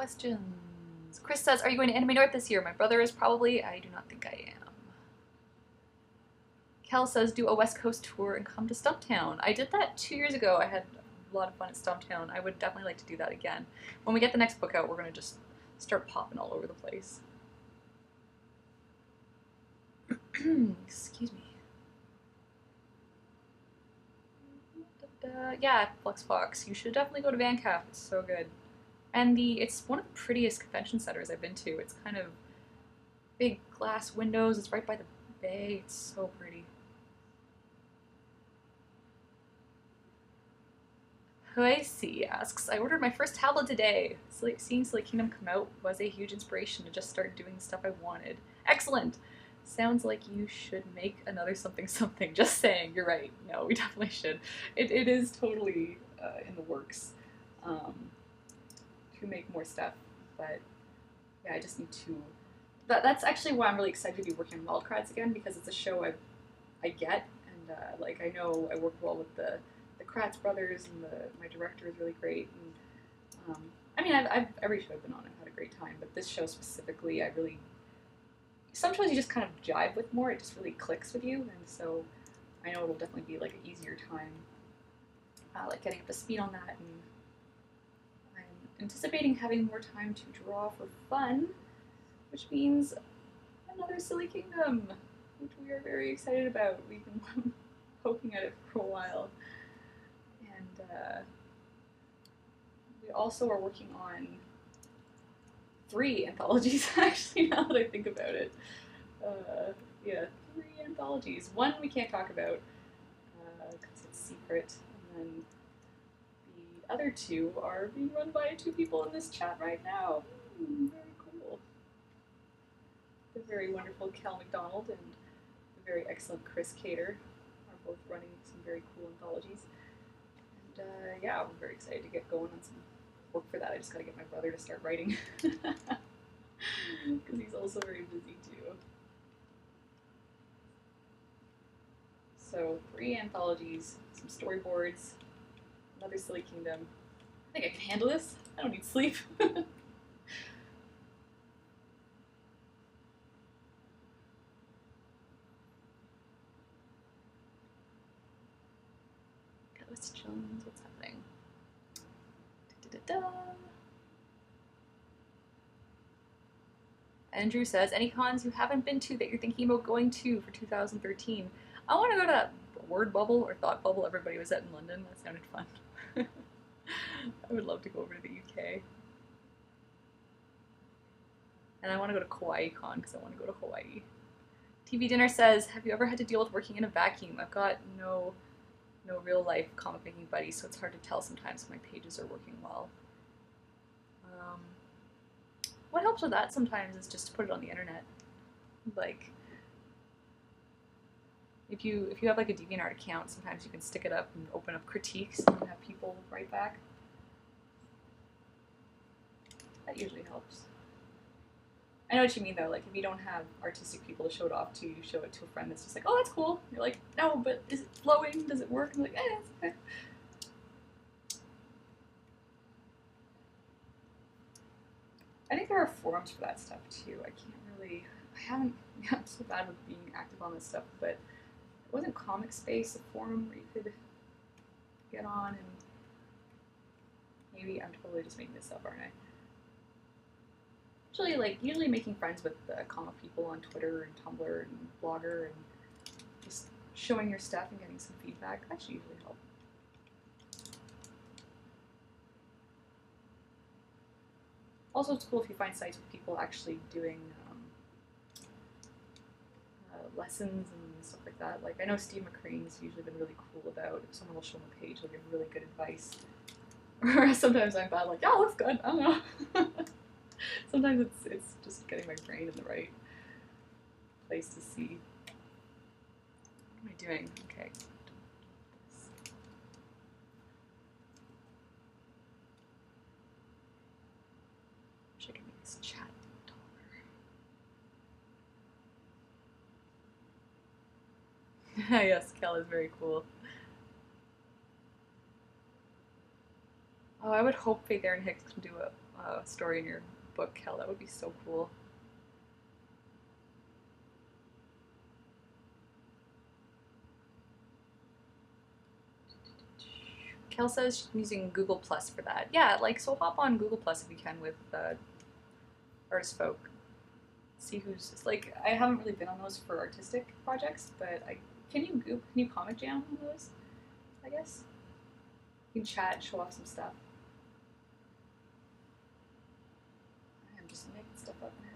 Chris says, are you going to Anime North this year? My brother is probably. I do not think I am. Kel says, do a West Coast tour and come to Stumptown. I did that 2 years ago. I had a lot of fun at Stumptown. I would definitely like to do that again. When we get the next book out, we're going to just start popping all over the place. Excuse me. Yeah, Fluxbox. You should definitely go to VanCaf. It's so good. And it's one of the prettiest convention centers I've been to. It's kind of big glass windows. It's right by the bay. It's so pretty. Hoisi asks, I ordered my first tablet today. Seeing Slay Kingdom come out was a huge inspiration to just start doing the stuff I wanted. Excellent! Sounds like you should make another something. Just saying, you're right. No, we definitely should. It is totally in the works to make more stuff, but yeah, I just need to... That's actually why I'm really excited to be working on Wildcrats again, because it's a show I get, and like I know I work well with the Kratz brothers, and my director is really great. And I mean, I've every show I've been on, I've had a great time, but this show specifically, some shows you just kind of jive with more. It just really clicks with you, and so I know it'll definitely be like an easier time, like getting up to speed on that. And I'm anticipating having more time to draw for fun, which means another Silly Kingdom, which we are very excited about. We've been poking at it for a while. And we also are working on 3 anthologies, actually, now that I think about it. Yeah, 3 anthologies. One we can't talk about because it's secret, and then the other 2 are being run by 2 people in this chat right now. Very cool. The very wonderful Cal McDonald and the very excellent Chris Cater are both running some very cool anthologies. And yeah, I'm very excited to get going on some work for that. I just gotta get my brother to start writing, because he's also very busy too. So 3 anthologies, some storyboards, another Silly Kingdom. I think I can handle this. I don't need sleep. Questions, what's happening? Da-da-da-da. Andrew says, any cons you haven't been to that you're thinking about going to for 2013? I want to go to that word bubble or thought bubble everybody was at in London. That sounded fun. I would love to go over to the UK. And I want to go to KawaiiCon because I want to go to Hawaii. TV Dinner says, have you ever had to deal with working in a vacuum? I've got no real life comic making buddies, so it's hard to tell sometimes if my pages are working well. What helps with that sometimes is just to put it on the internet. Like, if you have like a DeviantArt account, sometimes you can stick it up and open up critiques and have people write back. That usually helps. I know what you mean though, like if you don't have artistic people to show it off to, you show it to a friend that's just like, oh, that's cool. And you're like, no, but is it flowing? Does it work? And I'm like, it's okay. I think there are forums for that stuff too. I'm so bad with being active on this stuff, but it wasn't Comic Space a forum where you could get on, and maybe I'm totally just making this up, aren't I? Usually making friends with comic people on Twitter and Tumblr and Blogger and just showing your stuff and getting some feedback, that should usually help. Also, it's cool if you find sites with people actually doing lessons and stuff like that. Like, I know Steve McCrane's usually been really cool about if someone will show him a page, he'll give really good advice. Or sometimes I'm bad, like, yeah, looks good, I don't know. Sometimes it's just getting my brain in the right place to see. What am I doing? Okay. Wish I could make this Yes, Kel is very cool. Oh, I would hope Faith Erin Hicks can do a story in your book, Kel. That would be so cool. Kel says she's using Google Plus for that. Yeah, like, so hop on Google Plus if you can with Artist Folk. See who's just, like, I haven't really been on those for artistic projects, but can you comic jam on those? I guess you can chat, show off some stuff. I'm just making stuff up now.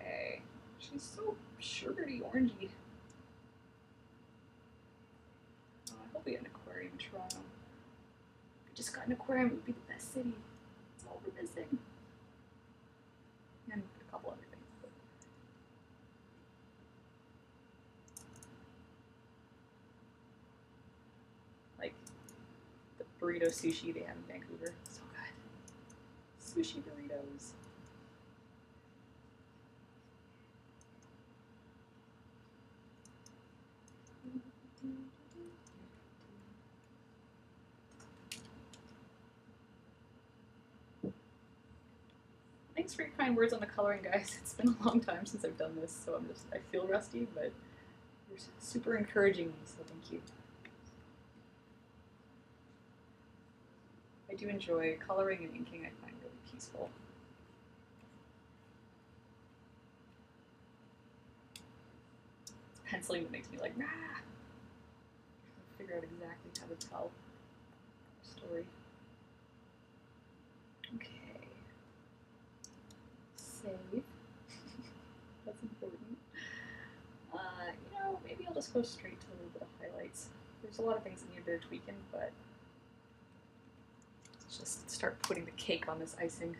Okay, she's so sugary orangey. Oh, I hope we get an aquarium in Toronto. If we just got an aquarium, it would be the best city. That's all we're missing. And a couple other things. But... like the burrito sushi they have in Vancouver. So good. Sushi burritos. Thanks for your kind words on the coloring, guys. It's been a long time since I've done this, so I feel rusty, but you're super encouraging me, so thank you. I do enjoy coloring and inking. I find really peaceful. It's penciling that makes me like, nah. I figure out exactly how to tell a story. Okay. Save. That's important. You know, maybe I'll just go straight to a little bit of highlights. There's a lot of things that need a bit of tweaking, but let's just start putting the cake on this icing.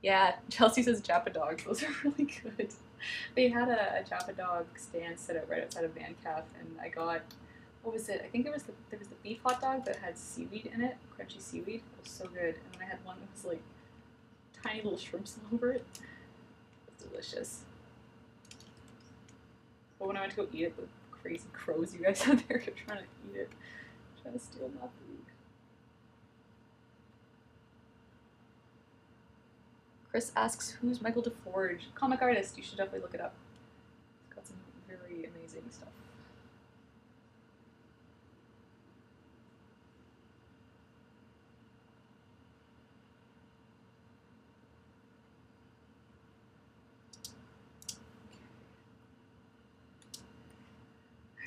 Yeah, Chelsea says Japa dogs. Those are really good. They had a Japa dog stand set out right outside of Van Calf, and I got, what was it? I think there was the beef hot dog that had seaweed in it, crunchy seaweed. It was so good. And then I had one that was like tiny little shrimps all over it. It was delicious. But when I went to go eat it, the crazy crows you guys out there kept trying to eat it, trying to steal my food. Chris asks, who's Michael DeForge? Comic artist, you should definitely look it up. It's got some very amazing stuff.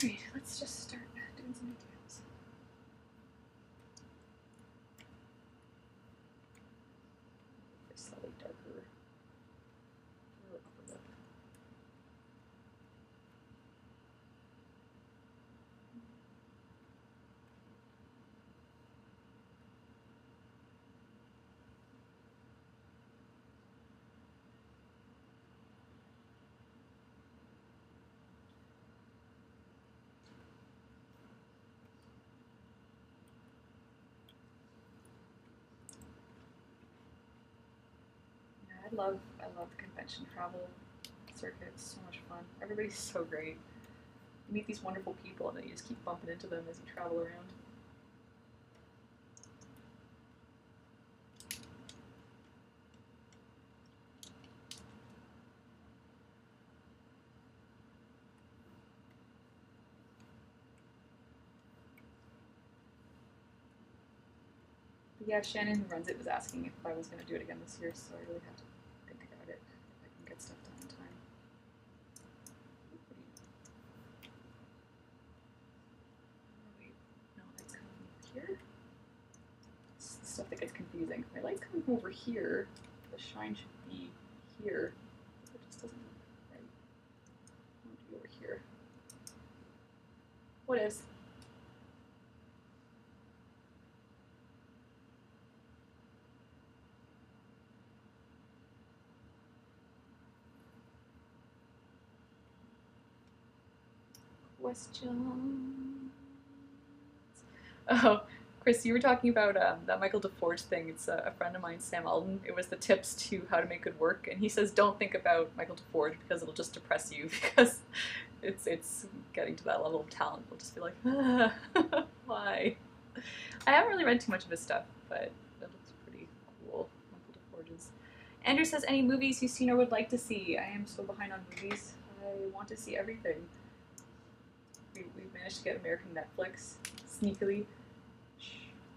Alright, let's just start doing some details. For slightly darker upper lip. I love the convention travel circuit. It's so much fun. Everybody's so great. You meet these wonderful people and then you just keep bumping into them as you travel around. But yeah, Shannon, who runs it, was asking if I was going to do it again this year, so I really have to think about it if I can get stuff done in time. Wait, no, that's coming over here. It's the stuff that gets confusing. My light's coming from over here. The shine should be here. It just doesn't look right. I want it to be over here. What is? Questions? Oh, Chris, you were talking about that Michael DeForge thing. It's a friend of mine, Sam Alden. It was the tips to how to make good work, and he says don't think about Michael DeForge because it'll just depress you because it's getting to that level of talent. You'll just be like, why? I haven't really read too much of his stuff, but it looks pretty cool. Michael DeForge's. Andrew says, any movies you've seen or would like to see? I am so behind on movies. I want to see everything. We've managed to get American Netflix sneakily.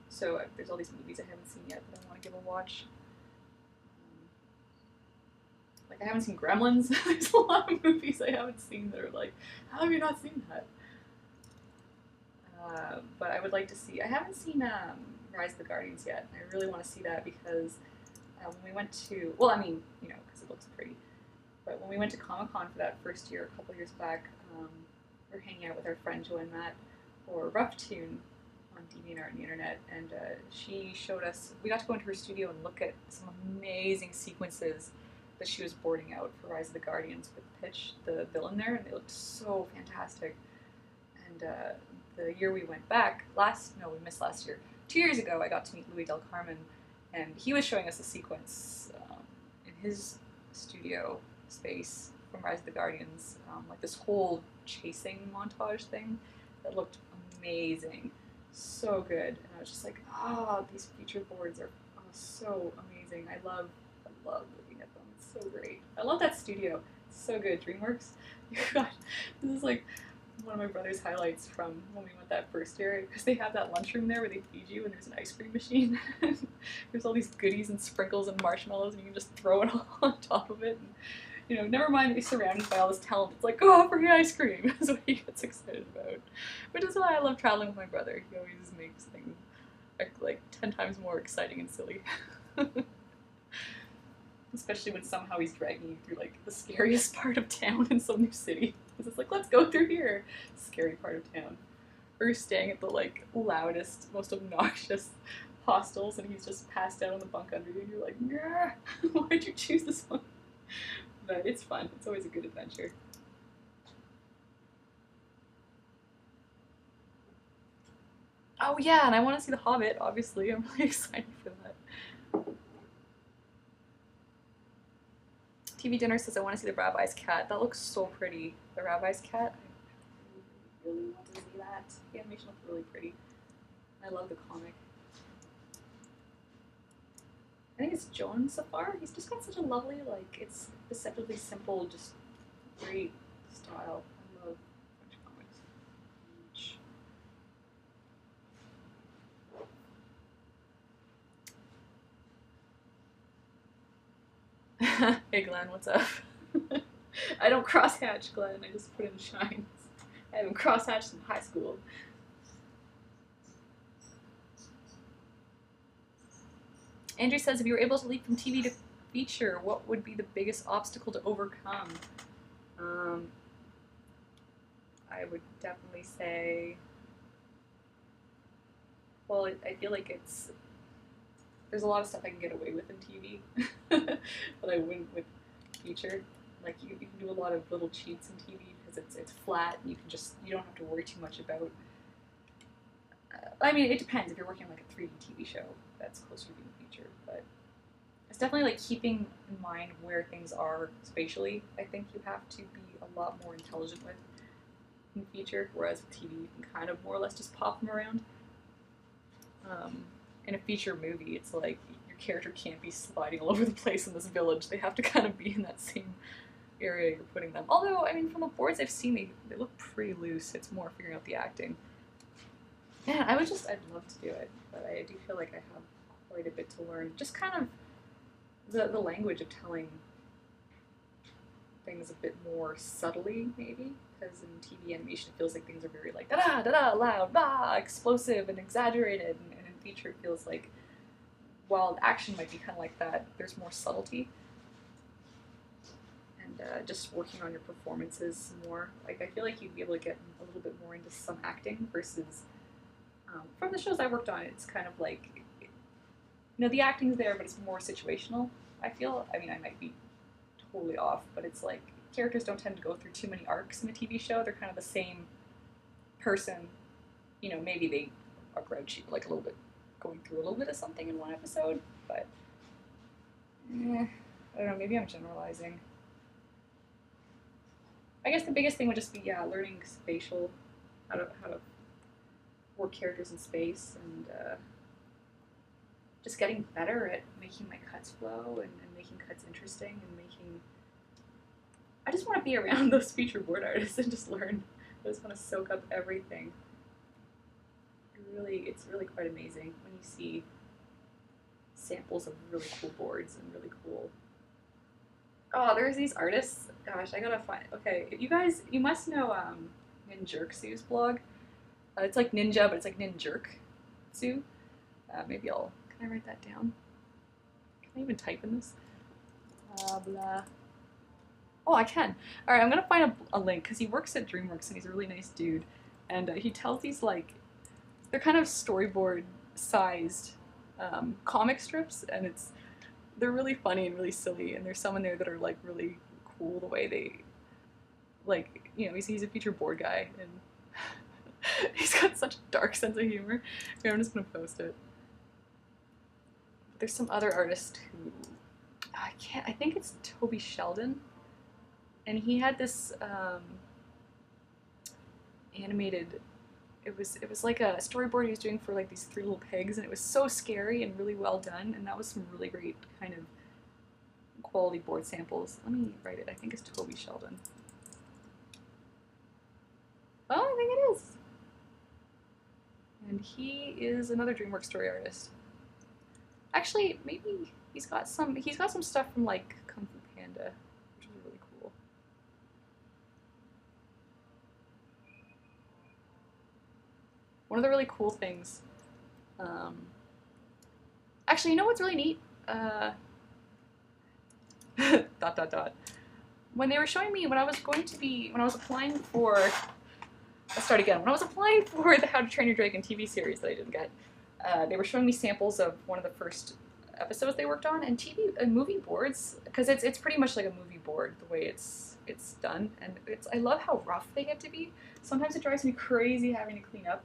So there's all these movies I haven't seen yet that I want to give a watch. Like, I haven't seen Gremlins. There's a lot of movies I haven't seen that are like, how have you not seen that? But I would like to see, I haven't seen Rise of the Guardians yet. I really want to see that because when we went to, well, I mean, you know, because it looks pretty, but when we went to Comic-Con for that first year, a couple years back, we were hanging out with our friend Joanne Matt or Rough Tune on DeviantArt and the internet, and she showed us, we got to go into her studio and look at some amazing sequences that she was boarding out for Rise of the Guardians with Pitch, the villain there, and they looked so fantastic. And the year we went back, we missed last year, 2 years ago, I got to meet Louis Del Carmen, and he was showing us a sequence in his studio space from Rise of the Guardians, like this whole chasing montage thing that looked amazing. So good. And I was just like, these feature boards are so amazing. I love looking at them. It's so great. I love that studio. It's so good. DreamWorks. Gosh, this is like one of my brother's highlights from when we went that first year, because they have that lunchroom there where they feed you and there's an ice cream machine. There's all these goodies and sprinkles and marshmallows and you can just throw it all on top of it. And, you know, never mind that he's surrounded by all this talent. It's like, oh, free ice cream. That's what he gets excited about. Which is why I love traveling with my brother. He always makes things like 10 times more exciting and silly. Especially when somehow he's dragging you through like the scariest part of town in some new city. Because it's like, let's go through here. Scary part of town. Or you're staying at the like loudest, most obnoxious hostels and he's just passed out on the bunk under you and you're like, nah, why'd you choose this one? But it's fun. It's always a good adventure. Oh yeah, and I want to see The Hobbit, obviously. I'm really excited for that. TV Dinner says, I want to see The Rabbi's Cat. That looks so pretty. The Rabbi's Cat? I really want to see that. The animation looks really pretty. I love the comic. I think it's Joan Safar. He's just got such a lovely, like, it's deceptively simple, just great style. I love French comics. Hey Glenn, what's up? I don't crosshatch, Glenn. I just put in shines. I haven't crosshatched in high school. Andrew says, if you were able to leap from TV to feature, what would be the biggest obstacle to overcome? I would definitely say, well, I feel like there's a lot of stuff I can get away with in TV that I wouldn't with feature. Like, you can do a lot of little cheats in TV because it's flat and you don't have to worry too much about, I mean, it depends. If you're working on like a 3D TV show, that's closer to being featured, but it's definitely like keeping in mind where things are spatially. I think you have to be a lot more intelligent with in feature, whereas with TV you can kind of more or less just pop them around. In a feature movie, it's like your character can't be sliding all over the place in this village. They have to kind of be in that same area you're putting them. Although, I mean, from the boards I've seen, they look pretty loose. It's more figuring out the acting. Yeah, I'd love to do it, but I do feel like I have quite a bit to learn. Just kind of the language of telling things a bit more subtly, maybe, because in TV animation it feels like things are very like da-da, da-da, loud, bah, explosive and exaggerated, and in feature it feels like, while action might be kind of like that, there's more subtlety. And just working on your performances more. Like, I feel like you'd be able to get a little bit more into some acting versus, from the shows I worked on, it's kind of like, you know, the acting's there, but it's more situational, I feel. I mean, I might be totally off, but it's like, characters don't tend to go through too many arcs in a TV show. They're kind of the same person. You know, maybe they grouchy, like a little bit going through a little bit of something in one episode, but I don't know, maybe I'm generalizing. I guess the biggest thing would just be, yeah, learning spatial, how to work characters in space, and just getting better at making my cuts flow and making cuts interesting and making. I just want to be around those feature board artists and just learn. I just want to soak up everything. It's really quite amazing when you see samples of really cool boards and really cool. Oh, there's these artists. Gosh, I gotta find. Okay, you must know Ninjerksu's blog. It's like ninja, but it's like Ninjerksu. Maybe Can I write that down? Can I even type in this? Blah. Oh, I can. All right, I'm gonna find a link because he works at DreamWorks and he's a really nice dude, and he tells these like they're kind of storyboard sized comic strips, and they're really funny and really silly, and there's some in there that are like really cool the way they like, you know, he's a feature board guy and he's got such a dark sense of humor. Here, I'm just gonna post it. There's some other artist who I think it's Toby Sheldon, and he had this animated. It was like a storyboard he was doing for like these 3 little pigs, and it was so scary and really well done, and that was some really great kind of quality board samples. Let me write it. I think it's Toby Sheldon. Oh, I think it is. And he is another DreamWorks story artist. Actually, maybe he's got some stuff from like Kung Fu Panda, which is really cool. One of the really cool things, actually, you know what's really neat? When they were showing me, when I was applying for, let's start again. When I was applying for the How to Train Your Dragon TV series that I didn't get, they were showing me samples of one of the first episodes they worked on, and movie boards, because it's pretty much like a movie board the way it's done, and I love how rough they get to be. Sometimes it drives me crazy having to clean up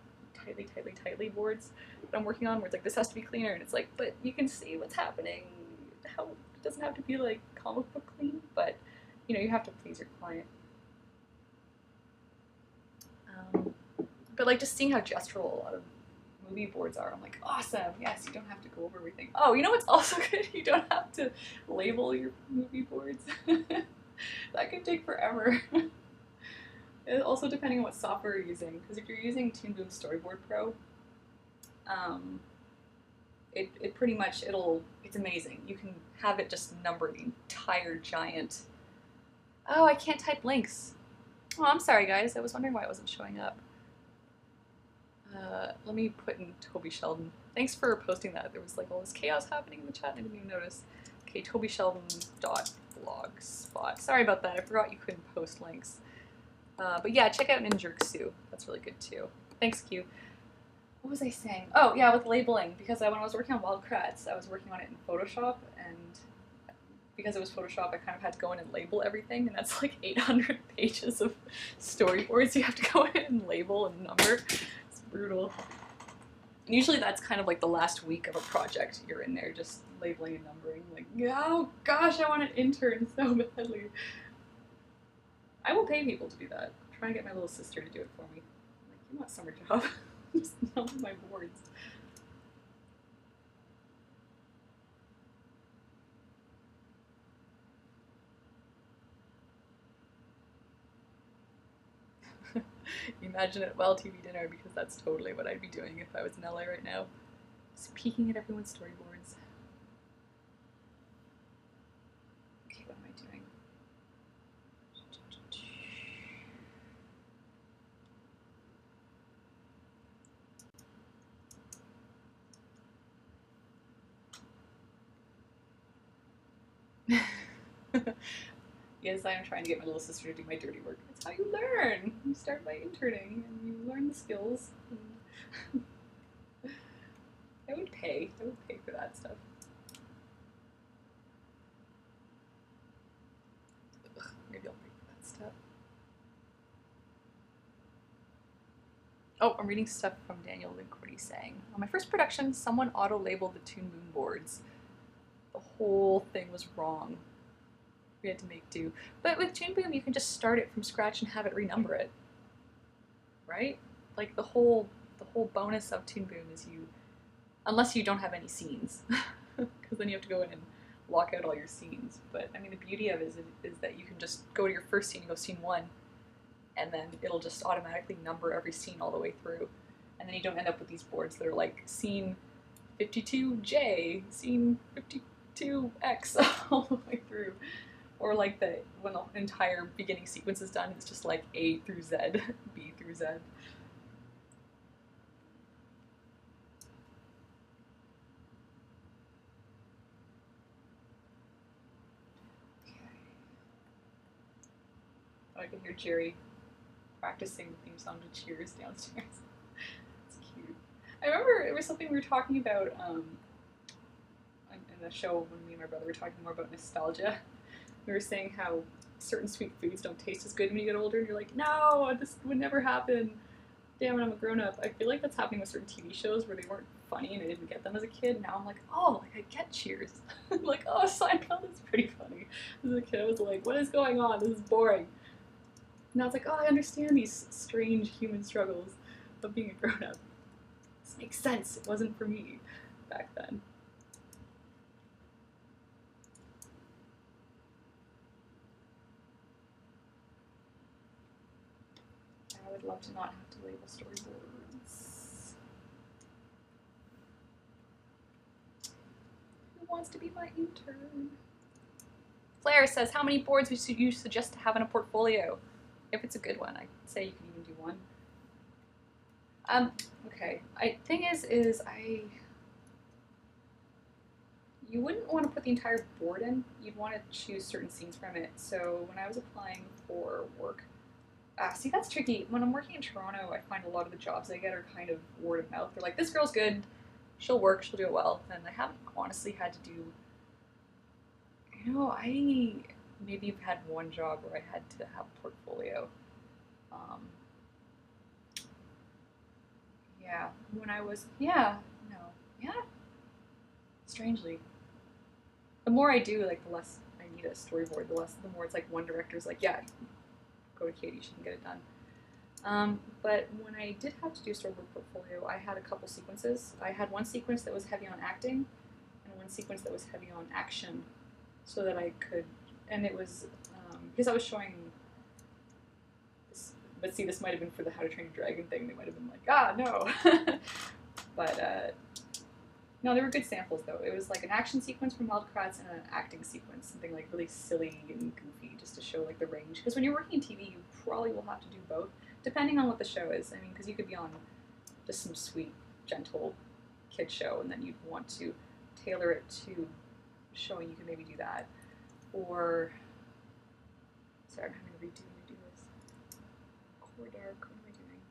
tightly boards that I'm working on, where it's like, this has to be cleaner, and it's like, but you can see what's happening. How it doesn't have to be like comic book clean, but you know, you have to please your client. But like, just seeing how gestural a lot of movie boards are, I'm like, awesome. Yes, you don't have to go over everything. Oh, you know what's also good? You don't have to label your movie boards. That could take forever. And also, depending on what software you're using, because if you're using Toon Boom Storyboard Pro, it pretty much, it's amazing. You can have it just number the entire giant. Oh, I can't type links. Oh, I'm sorry, guys. I was wondering why it wasn't showing up. Let me put in Toby Sheldon. Thanks for posting that. There was like all this chaos happening in the chat and I didn't even notice. Okay, tobysheldon.blogspot. Sorry about that. I forgot you couldn't post links. But yeah, check out Ninjerksu. That's really good too. Thanks, Q. What was I saying? Oh, yeah, with labeling. Because when I was working on Wild Kratts, I was working on it in Photoshop, and because it was Photoshop, I kind of had to go in and label everything, and that's like 800 pages of storyboards you have to go in and label and number. It's brutal. And usually that's kind of like the last week of a project. You're in there just labeling and numbering. Like, oh gosh, I want an intern so badly. I will pay people to do that. I'm trying to get my little sister to do it for me. I'm like, you want a summer job? Just number my boards. Imagine it while TV dinner, because that's totally what I'd be doing if I was in LA right now. Just peeking at everyone's storyboards. Okay, what am I doing? Yes, I am trying to get my little sister to do my dirty work. That's how you learn. You start by interning, and you learn the skills. I would pay for that stuff. Ugh, maybe I'll pay for that stuff. Oh, I'm reading stuff from Daniel Link. What he's saying. On my first production, someone auto-labeled the Toon Boom boards. The whole thing was wrong. We had to make do. But with Toon Boom, you can just start it from scratch and have it renumber it. Right? Like the whole bonus of Toon Boom is you, unless you don't have any scenes, because then you have to go in and lock out all your scenes. But I mean, the beauty of it is that you can just go to your first scene and go scene 1, and then it'll just automatically number every scene all the way through. And then you don't end up with these boards that are like scene 52J, scene 52X all the way through. Or like when the entire beginning sequence is done, it's just like A through Z, B through Z. I can hear Jerry practicing the theme song to Cheers downstairs. It's cute. I remember it was something we were talking about in the show when me and my brother were talking more about nostalgia. We were saying how certain sweet foods don't taste as good when you get older, and you're like, no, this would never happen. Damn it, I'm a grown-up. I feel like that's happening with certain TV shows where they weren't funny and I didn't get them as a kid. Now I'm like, oh, like I get Cheers. Like, oh, Seinfeld is pretty funny. As a kid, I was like, what is going on? This is boring. Now it's like, oh, I understand these strange human struggles of being a grown-up. This makes sense. It wasn't for me back then. I would love to not have to label storyboards. Who wants to be my intern? Claire says, how many boards would you suggest to have in a portfolio? If it's a good one, I'd say you can even do one. Okay. Thing is you wouldn't want to put the entire board in. You'd want to choose certain scenes from it. So when I was applying for work, see, that's tricky. When I'm working in Toronto, I find a lot of the jobs I get are kind of word of mouth. They're like, this girl's good, she'll work, she'll do it well. And I haven't honestly had to do, I maybe have had one job where I had to have a portfolio. Yeah, when I was, strangely. The more I do, like, the less I need a storyboard, the more it's like one director's like, yeah, go to Katie, she can get it done. But when I did have to do a storyboard portfolio, I had a couple sequences. I had one sequence that was heavy on acting, and one sequence that was heavy on action, so that I could, and it was, because I was showing this, but see, this might have been for the How to Train Your Dragon thing, they might have been like, no. But, no, they were good samples, though. It was like an action sequence from Wildcrats and an acting sequence, something like really silly and goofy, just to show like the range. Because when you're working in TV, you probably will have to do both, depending on what the show is. I mean, because you could be on just some sweet, gentle kid show, and then you'd want to tailor it to showing you can maybe do that. Or, sorry, I'm having to redo this. Core dark, what am I doing?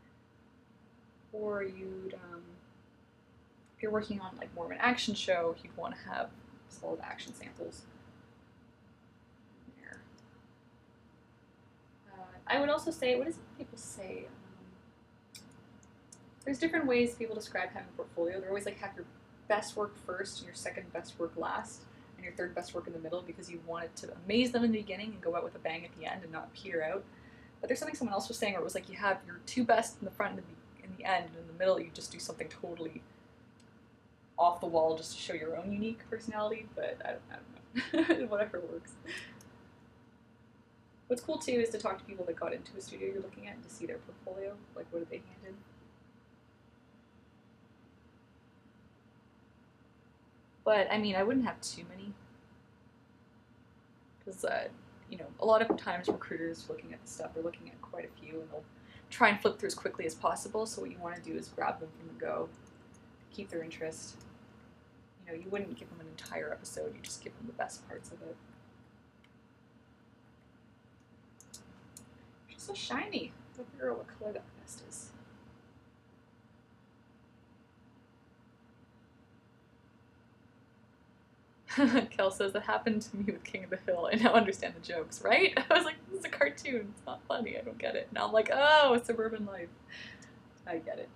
Or you'd, if you're working on like more of an action show, you'd want to have solid action samples there. I would also say, what does people say? There's different ways people describe having a portfolio. They're always like, have your best work first and your second best work last, and your third best work in the middle, because you want it to amaze them in the beginning and go out with a bang at the end and not peter out. But there's something someone else was saying where it was like you have your two best in the front and in the end, and in the middle you just do something totally off the wall just to show your own unique personality. But I don't know. Whatever works. What's cool too is to talk to people that got into a studio you're looking at and to see their portfolio. Like, what did they hand in? But, I mean, I wouldn't have too many. Because, a lot of times recruiters looking at the stuff, they're looking at quite a few, and they'll try and flip through as quickly as possible. So what you want to do is grab them from the go, keep their interest. You wouldn't give them an entire episode, you just give them the best parts of it. She's so shiny. I figure out what color that vest is. Kel says, that happened to me with King of the Hill. I now understand the jokes, right? I was like, this is a cartoon. It's not funny. I don't get it. Now I'm like, oh, suburban life. I get it.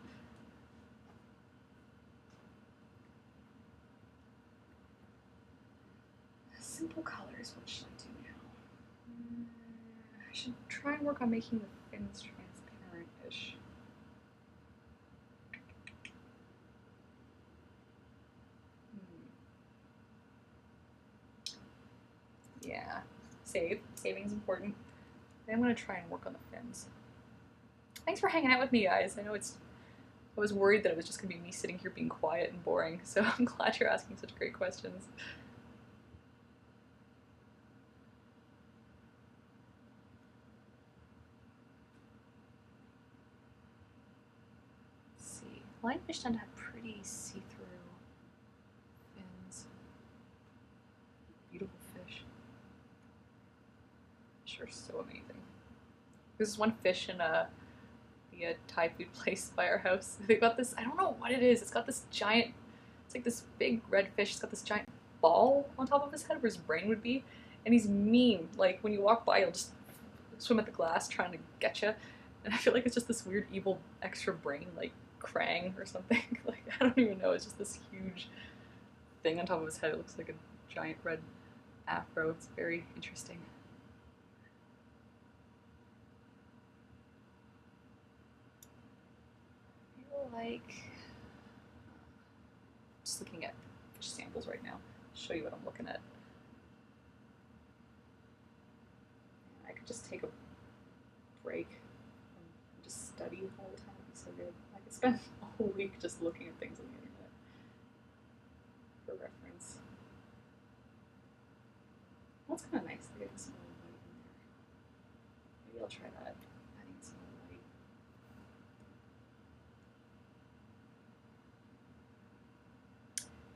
Simple colors, what should I do now? I should try and work on making the fins transparent-ish. Yeah, saving's important. Then I'm gonna try and work on the fins. Thanks for hanging out with me, guys. I know I was worried that it was just gonna be me sitting here being quiet and boring, so I'm glad you're asking such great questions. Let's see. Lionfish tend to have pretty see-through fins. Beautiful fish. Fish are so amazing. There's one fish in the Thai food place by our house. They've got this, I don't know what it is. It's got this giant, it's like this big red fish. It's got this giant ball on top of his head where his brain would be. And he's mean. Like when you walk by, he'll just swim at the glass trying to get you. And I feel like it's just this weird evil extra brain, like Krang or something. Like I don't even know. It's just this huge thing on top of his head. It looks like a giant red afro. It's very interesting. Like, just looking at fish samples right now. Show you what I'm looking at. I could just take a break and just study all the time. It'd be so good. I could spend a whole week just looking at things on the internet for reference. That's kind of nice. They're getting some little white in there. Maybe I'll try that. Adding some white.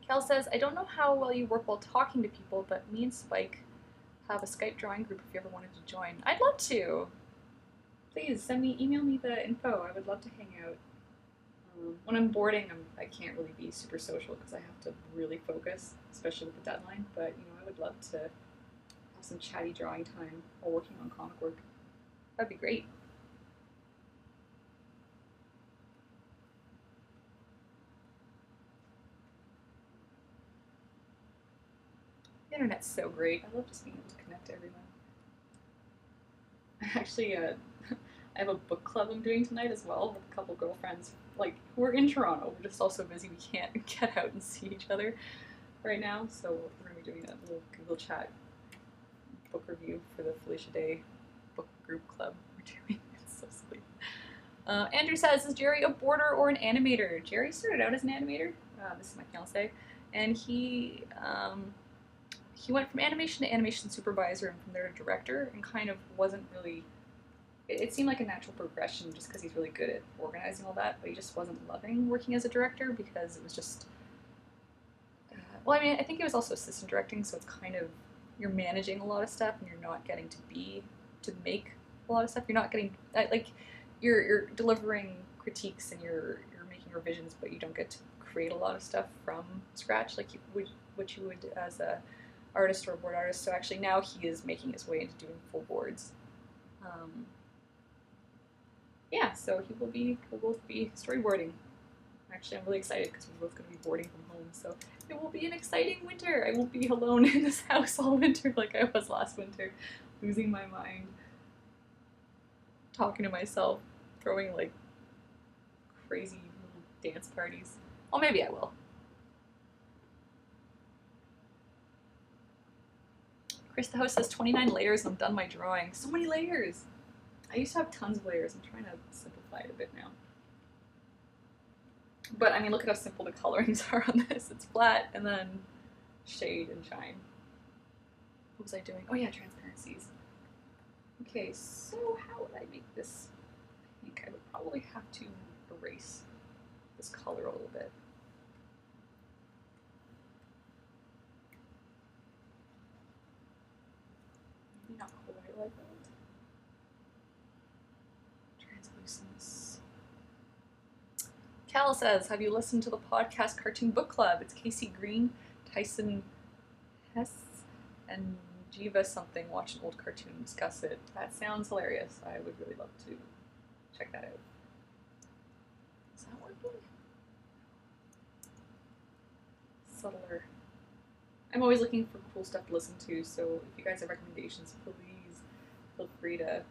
Cal says, I don't know how well you work while talking to people, but me and Spike have a Skype drawing group if you ever wanted to join. I'd love to. Please email me the info. I would love to hang out. When I'm boarding, I can't really be super social because I have to really focus, especially with the deadline. But I would love to have some chatty drawing time while working on comic work. That'd be great. The internet's so great. I love just being able to connect to everyone. Actually, I have a book club I'm doing tonight as well with a couple girlfriends, like, who are in Toronto. We're just all so busy we can't get out and see each other right now, so we're going to be doing a little Google chat book review for the Felicia Day book group club we're doing. It's so sweet. Andrew says, is Jerry a boarder or an animator? Jerry started out as an animator. This is my fiance, and he went from animation to animation supervisor and from there to director, and kind of wasn't really, it seemed like a natural progression just because he's really good at organizing all that, but he just wasn't loving working as a director because it was just, well, I mean, I think he was also assistant directing, so it's kind of, you're managing a lot of stuff and you're not getting to make a lot of stuff. You're not getting, like, you're delivering critiques and you're making revisions, but you don't get to create a lot of stuff from scratch like what you would as a artist or a board artist. So actually now he is making his way into doing full boards. Yeah, so we'll both be storyboarding. Actually, I'm really excited because we're both going to be boarding from home, so it will be an exciting winter. I won't be alone in this house all winter like I was last winter, losing my mind, talking to myself, throwing like crazy little dance parties. Well, maybe I will. Chris the host says 29 layers and I'm done my drawing. So many layers! I used to have tons of layers. I'm trying to simplify it a bit now. But I mean, look at how simple the colorings are on this. It's flat and then shade and shine. What was I doing? Oh yeah, transparencies. Okay, so how would I make this pink? I would probably have to erase this color a little bit. Maybe not quite like that. Translucence. Cal says, have you listened to the podcast Cartoon Book Club? It's Casey Green, Tyson Hess, and Jiva something. Watch an old cartoon and discuss it. That sounds hilarious. I would really love to check that out. working? Subtler. I'm always looking for cool stuff to listen to, so if you guys have recommendations, please feel free to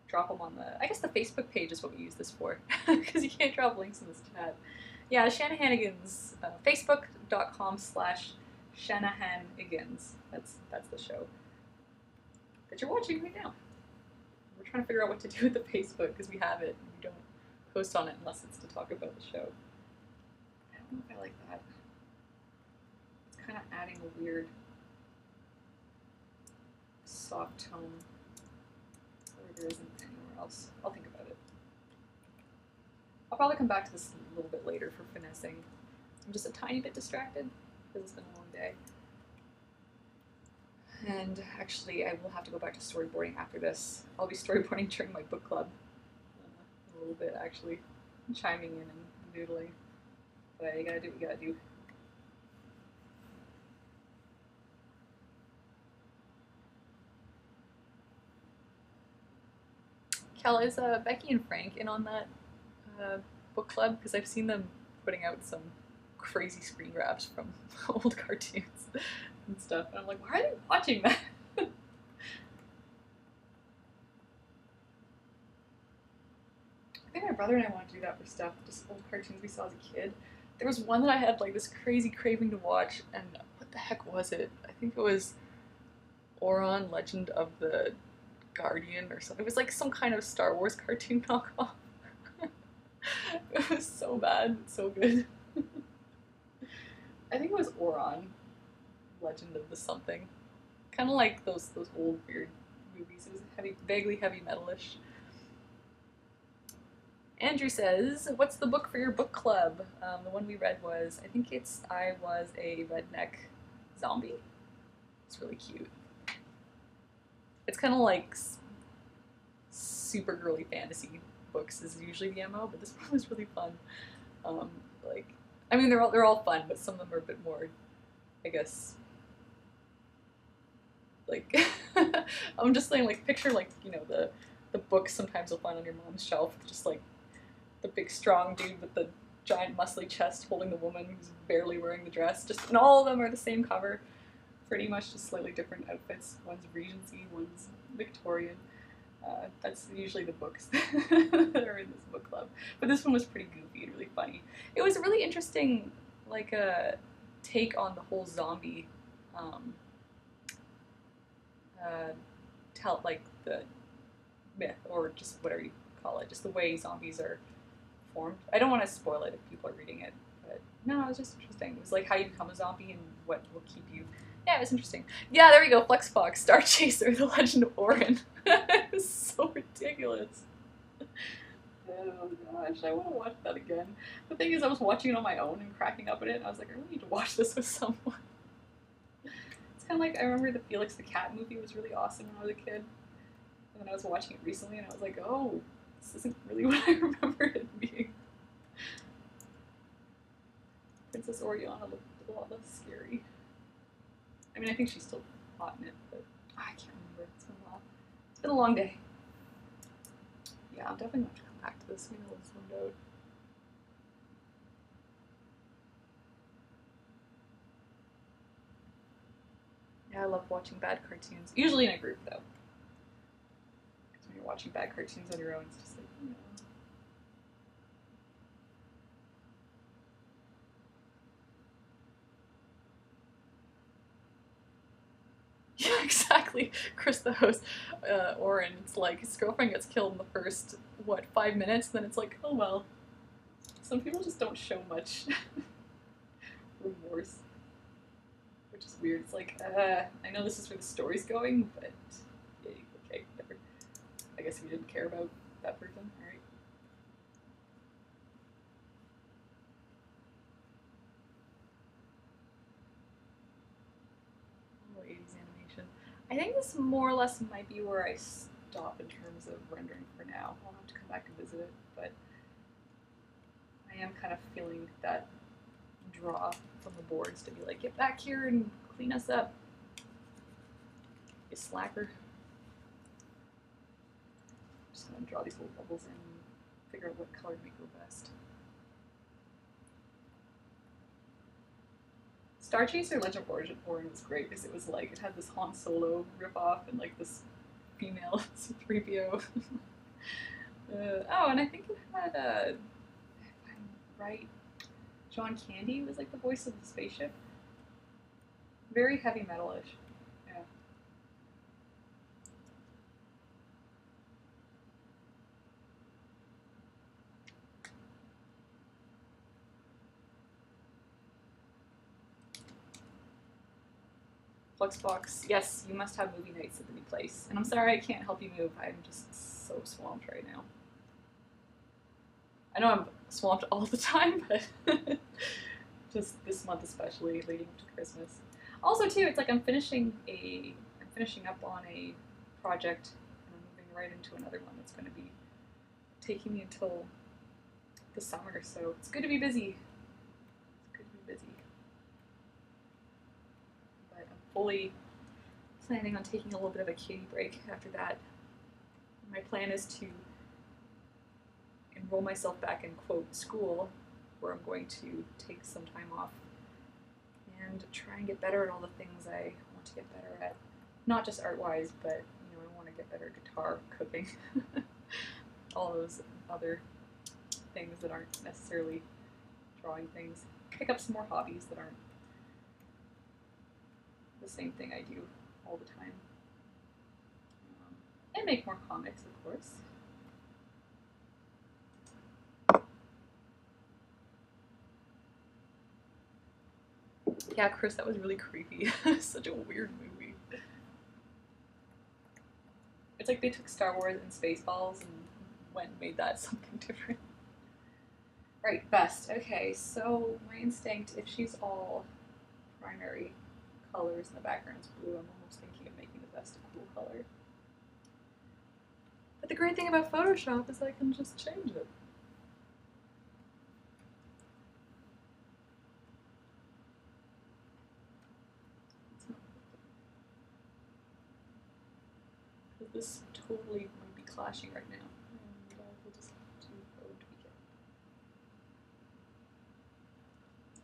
drop them on the... I guess the Facebook page is what we use this for, because you can't drop links in this chat. Yeah, Shanahanigans, facebook.com/Shanahanigans. That's the show that you're watching right now. We're trying to figure out what to do with the Facebook, because we have it, and we don't post on it unless it's to talk about the show. I don't know if I like that. It's kind of adding a weird soft tone where there isn't anywhere else. I'll think about it. I'll probably come back to this a little bit later for finessing. I'm just a tiny bit distracted because it's been a long day. And actually, I will have to go back to storyboarding after this. I'll be storyboarding during my book club a little bit, actually, chiming in and doodling. But you gotta do what you gotta do. Kel, is Becky and Frank in on that book club? Because I've seen them putting out some crazy screen grabs from old cartoons and stuff, and I'm like, why are they watching that? I think my brother and I want to do that for stuff, just old cartoons we saw as a kid. There was one that I had like this crazy craving to watch, and what the heck was it? I think it was Oron, Legend of the Guardian or something. It was like some kind of Star Wars cartoon knockoff. It was so bad, so good. I think it was Oron, Legend of the something. Kind of like those old weird movies. It was vaguely heavy metalish. Andrew says, "What's the book for your book club?" The one we read was, I think it's I Was a Redneck Zombie. It's really cute. It's kind of like super girly fantasy books is usually the MO, but this one was really fun. Like, I mean, they're all fun, but some of them are a bit more, I guess. Like, I'm just saying, like, picture like, you know, the books sometimes you'll find on your mom's shelf, just like the big strong dude with the giant muscly chest holding the woman who's barely wearing the dress. Just, and all of them are the same cover, pretty much, just slightly different outfits. One's Regency, one's Victorian. That's usually the books that are in this book club. But this one was pretty goofy and really funny. It was a really interesting, like, take on the whole zombie, like the myth, or just whatever you call it, just the way zombies are formed. I don't want to spoil it if people are reading it, but no, it was just interesting. It was like how you become a zombie and what will keep you. Yeah, it was interesting. Yeah, there we go. Flexfox, Star Chaser, The Legend of Orin. It was so ridiculous. Oh gosh, I want to watch that again. The thing is, I was watching it on my own and cracking up at it, and I was like, I really need to watch this with someone. It's kind of like, I remember the Felix the Cat movie was really awesome when I was a kid. And then I was watching it recently, and I was like, oh, this isn't really what I remember it being. Princess Oriana looked a lot less scary. I mean, I think she's still hot in it, but I can't remember. It's been a while. It's been a long day. Yeah, I'm definitely going to come back to this. I'm going to hold this window. Yeah, I love watching bad cartoons. Usually in a group, though. Because when you're watching bad cartoons on your own, it's just like, you know. Yeah, exactly. Chris the host, Orin, it's like his girlfriend gets killed in the first, 5 minutes, and then it's like, oh well. Some people just don't show much remorse, which is weird. It's like, I know this is where the story's going, but yeah, okay, whatever. I guess we didn't care about that person, alright. Oh, 80s animation. I think this more or less might be where I stop in terms of rendering for now. I'll have to come back and visit it, but I am kind of feeling that draw from the boards to be like, get back here and clean us up, you slacker. I'm just gonna draw these little bubbles in and figure out what color to make go best. Star Chaser Legend of Origin was great because it was like, it had this Han Solo ripoff and like this female C-3PO. Oh, and I think it had, if I'm right, John Candy was like the voice of the spaceship. Very heavy metal-ish. Yeah. Fluxbox, yes, you must have movie nights at the new place. And I'm sorry I can't help you move. I'm just so swamped right now. I know I'm swamped all the time, but just this month especially, leading up to Christmas. Also, too, it's like I'm finishing up on a project, and I'm moving right into another one that's going to be taking me until the summer. So it's good to be busy. It's good to be busy. But I'm fully planning on taking a little bit of a Katie break after that. My plan is to enroll myself back in, quote, school, where I'm going to take some time off and try and get better at all the things I want to get better at. Not just art-wise, but, you know, I want to get better at guitar, cooking, all those other things that aren't necessarily drawing things. Pick up some more hobbies that aren't the same thing I do all the time. And make more comics, of course. Yeah, Chris, that was really creepy. Such a weird movie. It's like they took Star Wars and Spaceballs and went and made that something different. Right, best. Okay, so my instinct, if she's all primary colors and the background's blue, I'm almost thinking of making the best a cool color. But the great thing about Photoshop is I can just change it. This totally might be clashing right now, and we'll just have to go and tweak it.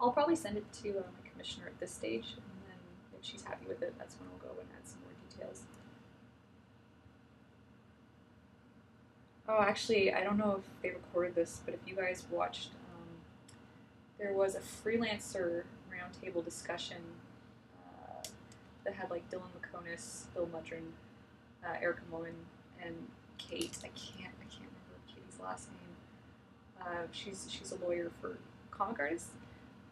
I'll probably send it to my commissioner at this stage, and then if she's happy with it, that's when I'll go and add some more details. Oh, actually, I don't know if they recorded this, but if you guys watched, there was a freelancer roundtable discussion that had like Dylan McConis, Bill Mudrin, Erica Mullen, and Kate. I can't remember Katie's last name. She's a lawyer for comic artists,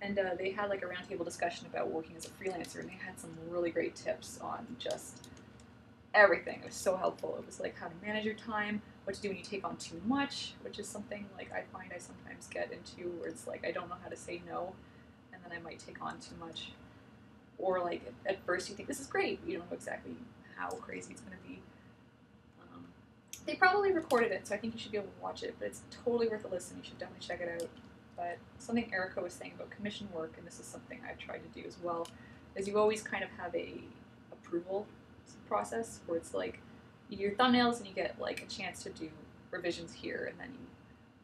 and they had like a roundtable discussion about working as a freelancer, and they had some really great tips on just everything. It was so helpful. It was like how to manage your time, what to do when you take on too much, which is something like I find I sometimes get into, where it's like I don't know how to say no, and then I might take on too much. Or like at first you think this is great, but you don't know exactly how crazy it's going to be. They probably recorded it, so I think you should be able to watch it, but it's totally worth a listen. You should definitely check it out. But something Erica was saying about commission work, and this is something I've tried to do as well, is you always kind of have a approval process where it's like you do your thumbnails and you get like a chance to do revisions here, and then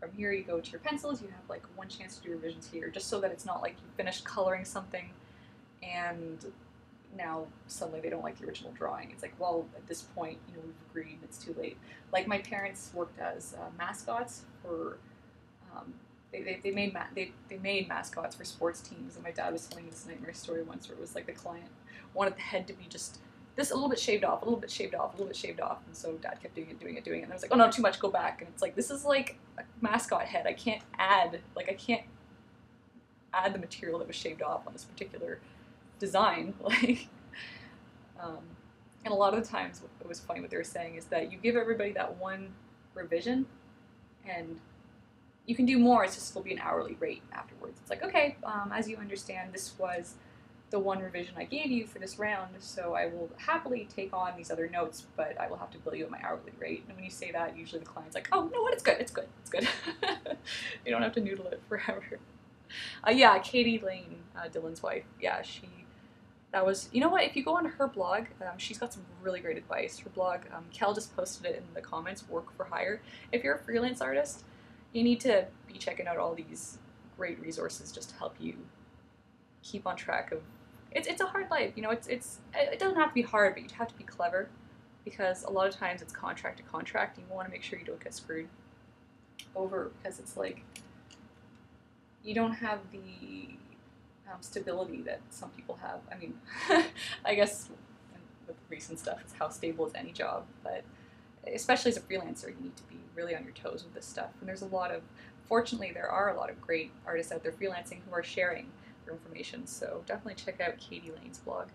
from here you go to your pencils, you have like one chance to do revisions here, just so that it's not like you finished coloring something and now suddenly they don't like the original drawing. It's like, well, at this point, you know, we've agreed, it's too late. Like my parents worked as mascots for, they made mascots for sports teams, and my dad was telling me this nightmare story once where it was like the client wanted the head to be just this a little bit shaved off, a little bit shaved off, a little bit shaved off, and so dad kept doing it, and I was like, oh no, too much, go back. And it's like, this is like a mascot head. I can't add the material that was shaved off on this particular design, like, and a lot of the times what was funny what they were saying is that you give everybody that one revision and you can do more, it's just it'll be an hourly rate afterwards. It's like, okay, as you understand, this was the one revision I gave you for this round, so I will happily take on these other notes, but I will have to bill you at my hourly rate. And when you say that, usually the client's like, oh, no, what, it's good. You don't have to noodle it forever. Yeah, Katie Lane, Dylan's wife, yeah, that was, you know what, if you go on her blog, she's got some really great advice. Her blog, Kel just posted it in the comments, work for hire. If you're a freelance artist, you need to be checking out all these great resources just to help you keep on track of it's a hard life, you know. It doesn't have to be hard, but you have to be clever, because a lot of times it's contract to contract. And you want to make sure you don't get screwed over, because it's like you don't have the stability that some people have. I mean, I guess with recent stuff, it's how stable is any job, but especially as a freelancer, you need to be really on your toes with this stuff. And there's a lot of, fortunately, there are a lot of great artists out there freelancing who are sharing their information. So definitely check out Katie Lane's blog.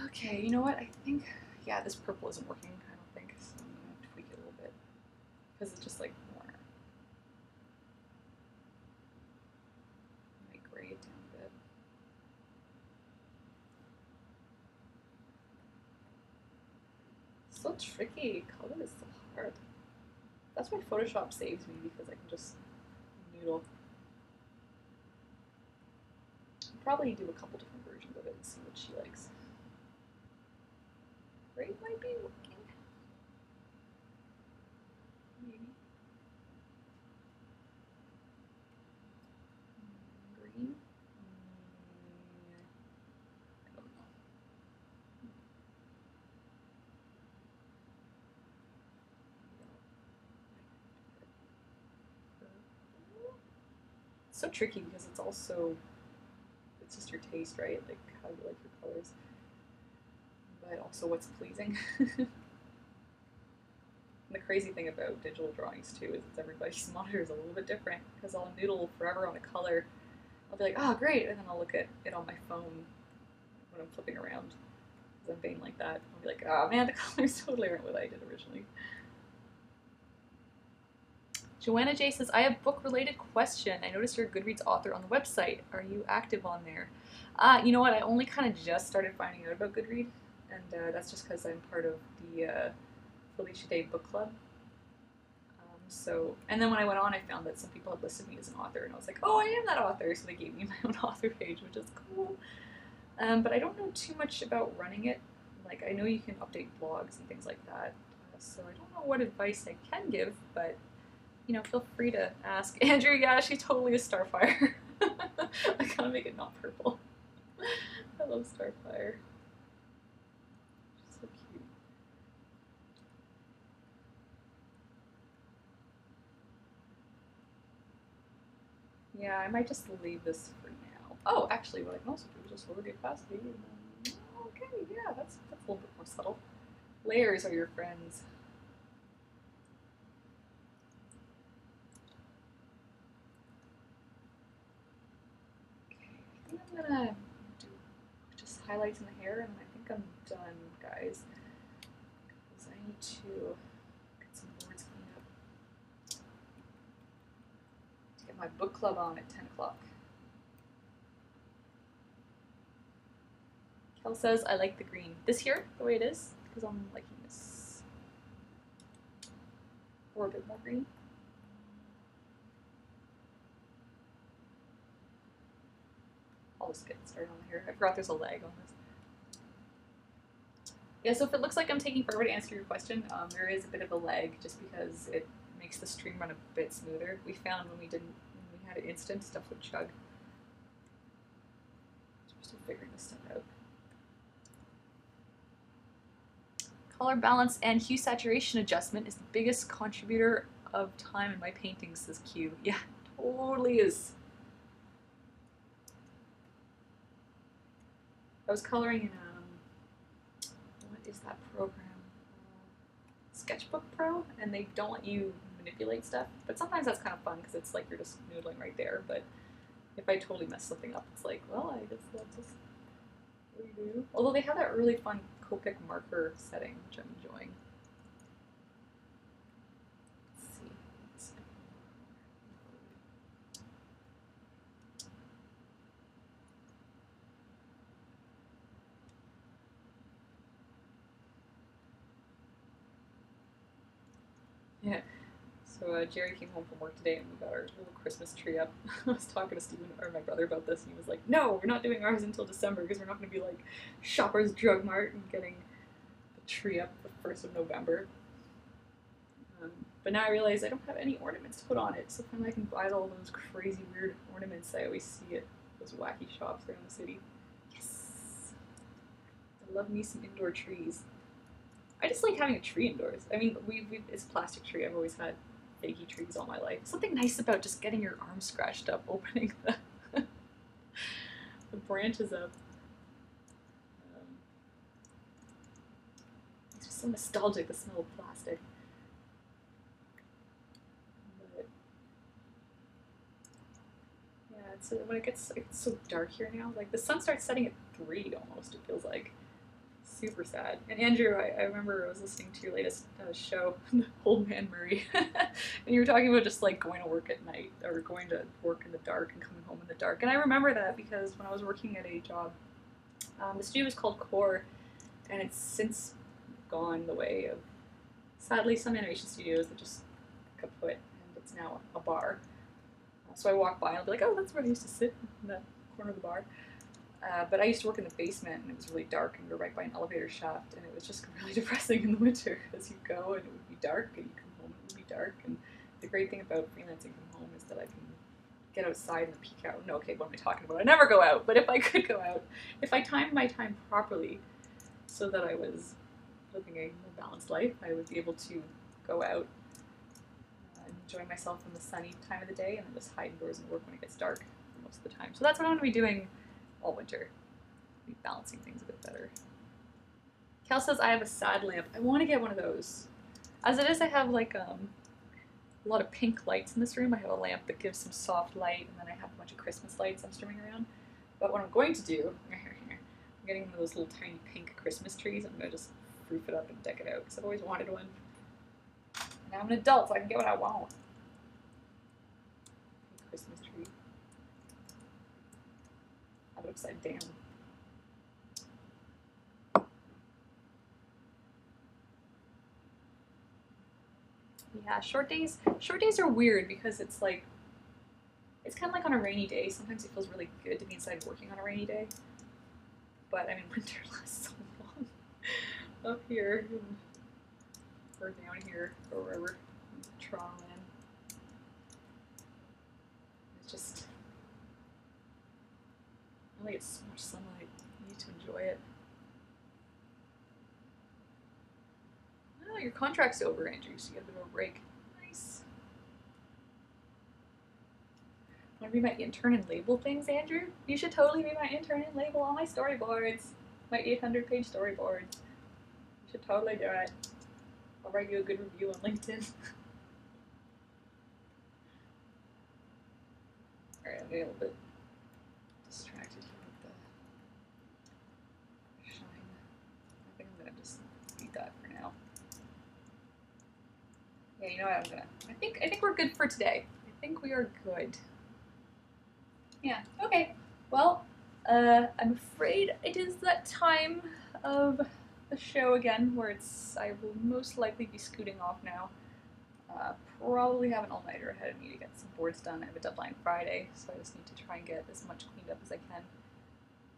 Okay, you know what? I think, yeah, this purple isn't working. I don't think, so I'm gonna tweak it a little bit, because it's just like more. I might gray it down a bit. So tricky. Color is so hard. That's why Photoshop saves me, because I can just noodle. I'll probably do a couple different versions of it and see what she likes. Gray might be working. Maybe. Green? I don't know. It's so tricky, because it's also, it's just your taste, right? Like how you like your colors, but also what's pleasing. And the crazy thing about digital drawings too is everybody's monitor is a little bit different, because I'll noodle forever on a color. I'll be like, oh great, and then I'll look at it on my phone when I'm flipping around, because I'm vain like that. I'll be like, oh man, the colors totally aren't what I did originally. Joanna J says, I have a book-related question. I noticed you're a Goodreads author on the website. Are you active on there? You know what? I only kind of just started finding out about Goodreads, and that's just because I'm part of the Felicia Day book club. And then when I went on, I found that some people had listed me as an author, and I was like, oh, I am that author. So they gave me my own author page, which is cool. But I don't know too much about running it. Like, I know you can update blogs and things like that. So I don't know what advice I can give, but you know, feel free to ask. Andrew, yeah, she's totally a Starfire. I gotta make it not purple. I love Starfire. She's so cute. Yeah, I might just leave this for now. Oh, actually, what I can also do is just lower the opacity. Okay, yeah, that's a little bit more subtle. Layers are your friends. I'm gonna do just highlights in the hair, and I think I'm done, guys. Because I need to get some boards cleaned up. Get my book club on at 10 o'clock. Kel says, I like the green. This here, the way it is, because I'm liking this. Or a bit more green. I'll just get started on the hair. I forgot there's a lag on this. Yeah, so if it looks like I'm taking forever to answer your question, there is a bit of a lag, just because it makes the stream run a bit smoother. We found when we had it instant, stuff would chug. So we're still figuring this stuff out. Color balance and hue saturation adjustment is the biggest contributor of time in my paintings, says Q. Yeah, totally is. I was coloring in what is that program? Sketchbook Pro, and they don't let you manipulate stuff. But sometimes that's kind of fun, because it's like you're just noodling right there. But if I totally mess something up, it's like, well, I guess that's just what you do. Although they have that really fun Copic marker setting, which I'm enjoying. Let's see. Yeah. So Jerry came home from work today, and we got our little Christmas tree up. I was talking to Steven, or my brother, about this, and he was like, no, we're not doing ours until December, because we're not going to be like Shoppers Drug Mart and getting the tree up the 1st of November. But now I realize I don't have any ornaments to put on it, so finally I can buy all those crazy weird ornaments I always see at those wacky shops around the city. Yes! I love me some indoor trees. I just like having a tree indoors. I mean, it's a plastic tree. I've always had fakey trees all my life. Something nice about just getting your arm scratched up, opening the branches up. It's just so nostalgic, the smell of plastic. But, yeah, when it gets so dark here now, like the sun starts setting at 3 almost, it feels like. Super sad. And Andrew, I remember I was listening to your latest show, Old Man Murray, and you were talking about just like going to work at night or going to work in the dark and coming home in the dark. And I remember that because when I was working at a job, the studio was called Core, and it's since gone the way of, sadly, some animation studios that just kaput, and it's now a bar. So I walk by and I'll be like, oh, that's where I used to sit, in the corner of the bar. But I used to work in the basement, and it was really dark, and we were right by an elevator shaft, and it was just really depressing in the winter because you go and it would be dark, and you come home and it would be dark. And the great thing about freelancing from home is that I can get outside and peek out. No, okay, what am I talking about? I never go out, but if I could go out, if I timed my time properly so that I was living a more balanced life, I would be able to go out and enjoy myself in the sunny time of the day, and then just hide indoors and work when it gets dark for most of the time. So that's what I'm going to be doing all winter. Be balancing things a bit better. Cal says I have a sad lamp. I want to get one of those. As it is, I have like a lot of pink lights in this room. I have a lamp that gives some soft light, and then I have a bunch of Christmas lights I'm streaming around. But what I'm going to do, I'm getting one of those little tiny pink Christmas trees. I'm going to just roof it up and deck it out because I've always wanted one. And now I'm an adult, so I can get what I want. Christmas tree. Have it upside down. Yeah, short days are weird because it's like, it's kind of like on a rainy day. Sometimes it feels really good to be inside working on a rainy day. But I mean, winter lasts so long. Up here, or down here, or wherever, in Toronto land. It's just, I only get so much sunlight. You need to enjoy it. Oh, your contract's over, Andrew, so you get a bit of a break. Nice. Want to be my intern and label things, Andrew? You should totally be my intern and label all my storyboards. My 800-page storyboards. You should totally do it. I'll write you a good review on LinkedIn. Alright, I'm getting a little bit distracted here with the shine. I think I'm gonna just leave that for now. Yeah, you know what, I think we're good for today. I think we are good. Yeah, okay. Well, I'm afraid it is that time of the show again where I will most likely be scooting off now. Probably have an all-nighter ahead of me to get some boards done. I have a deadline Friday, so I just need to try and get as much cleaned up as I can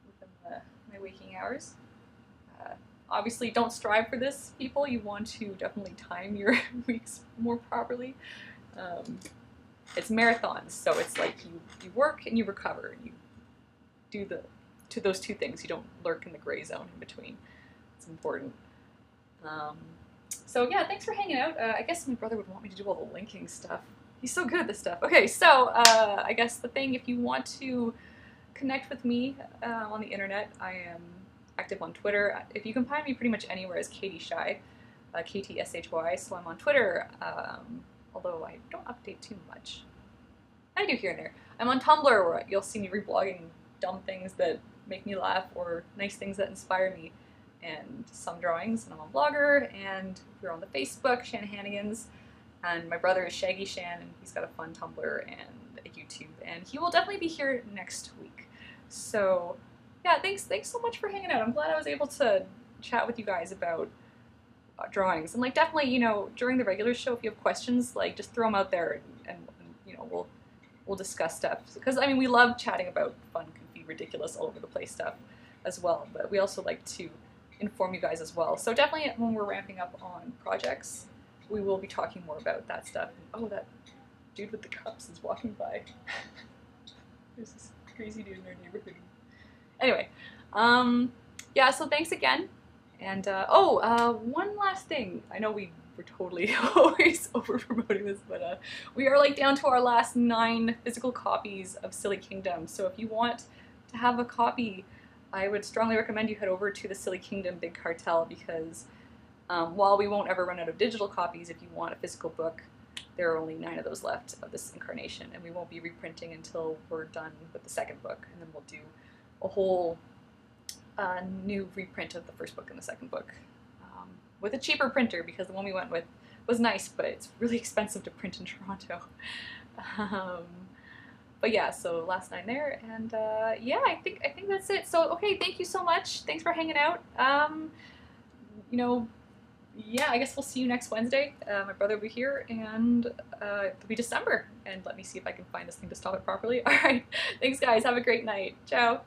within my waking hours. Obviously, don't strive for this, people. You want to definitely time your weeks more properly. It's marathons, so it's like you work and you recover, and you do those two things. You don't lurk in the gray zone in between. It's important. So yeah, thanks for hanging out. I guess my brother would want me to do all the linking stuff. He's so good at this stuff. Okay, so I guess the thing, if you want to connect with me on the internet, I am active on Twitter. If you can find me pretty much anywhere as Katie Shy, K-T-S-H-Y. So I'm on Twitter, although I don't update too much. I do here and there. I'm on Tumblr, where you'll see me reblogging dumb things that make me laugh or nice things that inspire me, and some drawings. And I'm on Blogger, and we're on the Facebook, Shanahanigans, and my brother is Shaggy Shan, and he's got a fun Tumblr and a YouTube, and he will definitely be here next week. So yeah, thanks so much for hanging out. I'm glad I was able to chat with you guys about drawings, and like definitely, you know, during the regular show, if you have questions, like just throw them out there, and you know, we'll discuss stuff, because I mean, we love chatting about fun, goofy, ridiculous, all over the place stuff as well, but we also like to inform you guys as well. So definitely when we're ramping up on projects, we will be talking more about that stuff. Oh, that dude with the cups is walking by. There's this crazy dude in our neighborhood. Anyway, yeah, so thanks again. And, one last thing. I know we're totally always over promoting this, but we are like down to our last 9 physical copies of Silly Kingdom. So if you want to have a copy, I would strongly recommend you head over to the Silly Kingdom Big Cartel, because while we won't ever run out of digital copies, if you want a physical book, there are only 9 of those left of this incarnation, and we won't be reprinting until we're done with the second book, and then we'll do a whole new reprint of the first book and the second book with a cheaper printer, because the one we went with was nice, but it's really expensive to print in Toronto. But yeah, so last 9 there, and yeah, I think that's it. So okay, thank you so much. Thanks for hanging out. You know, yeah, I guess we'll see you next Wednesday. My brother will be here, and it'll be December. And let me see if I can find this thing to stop it properly. All right, thanks guys. Have a great night. Ciao.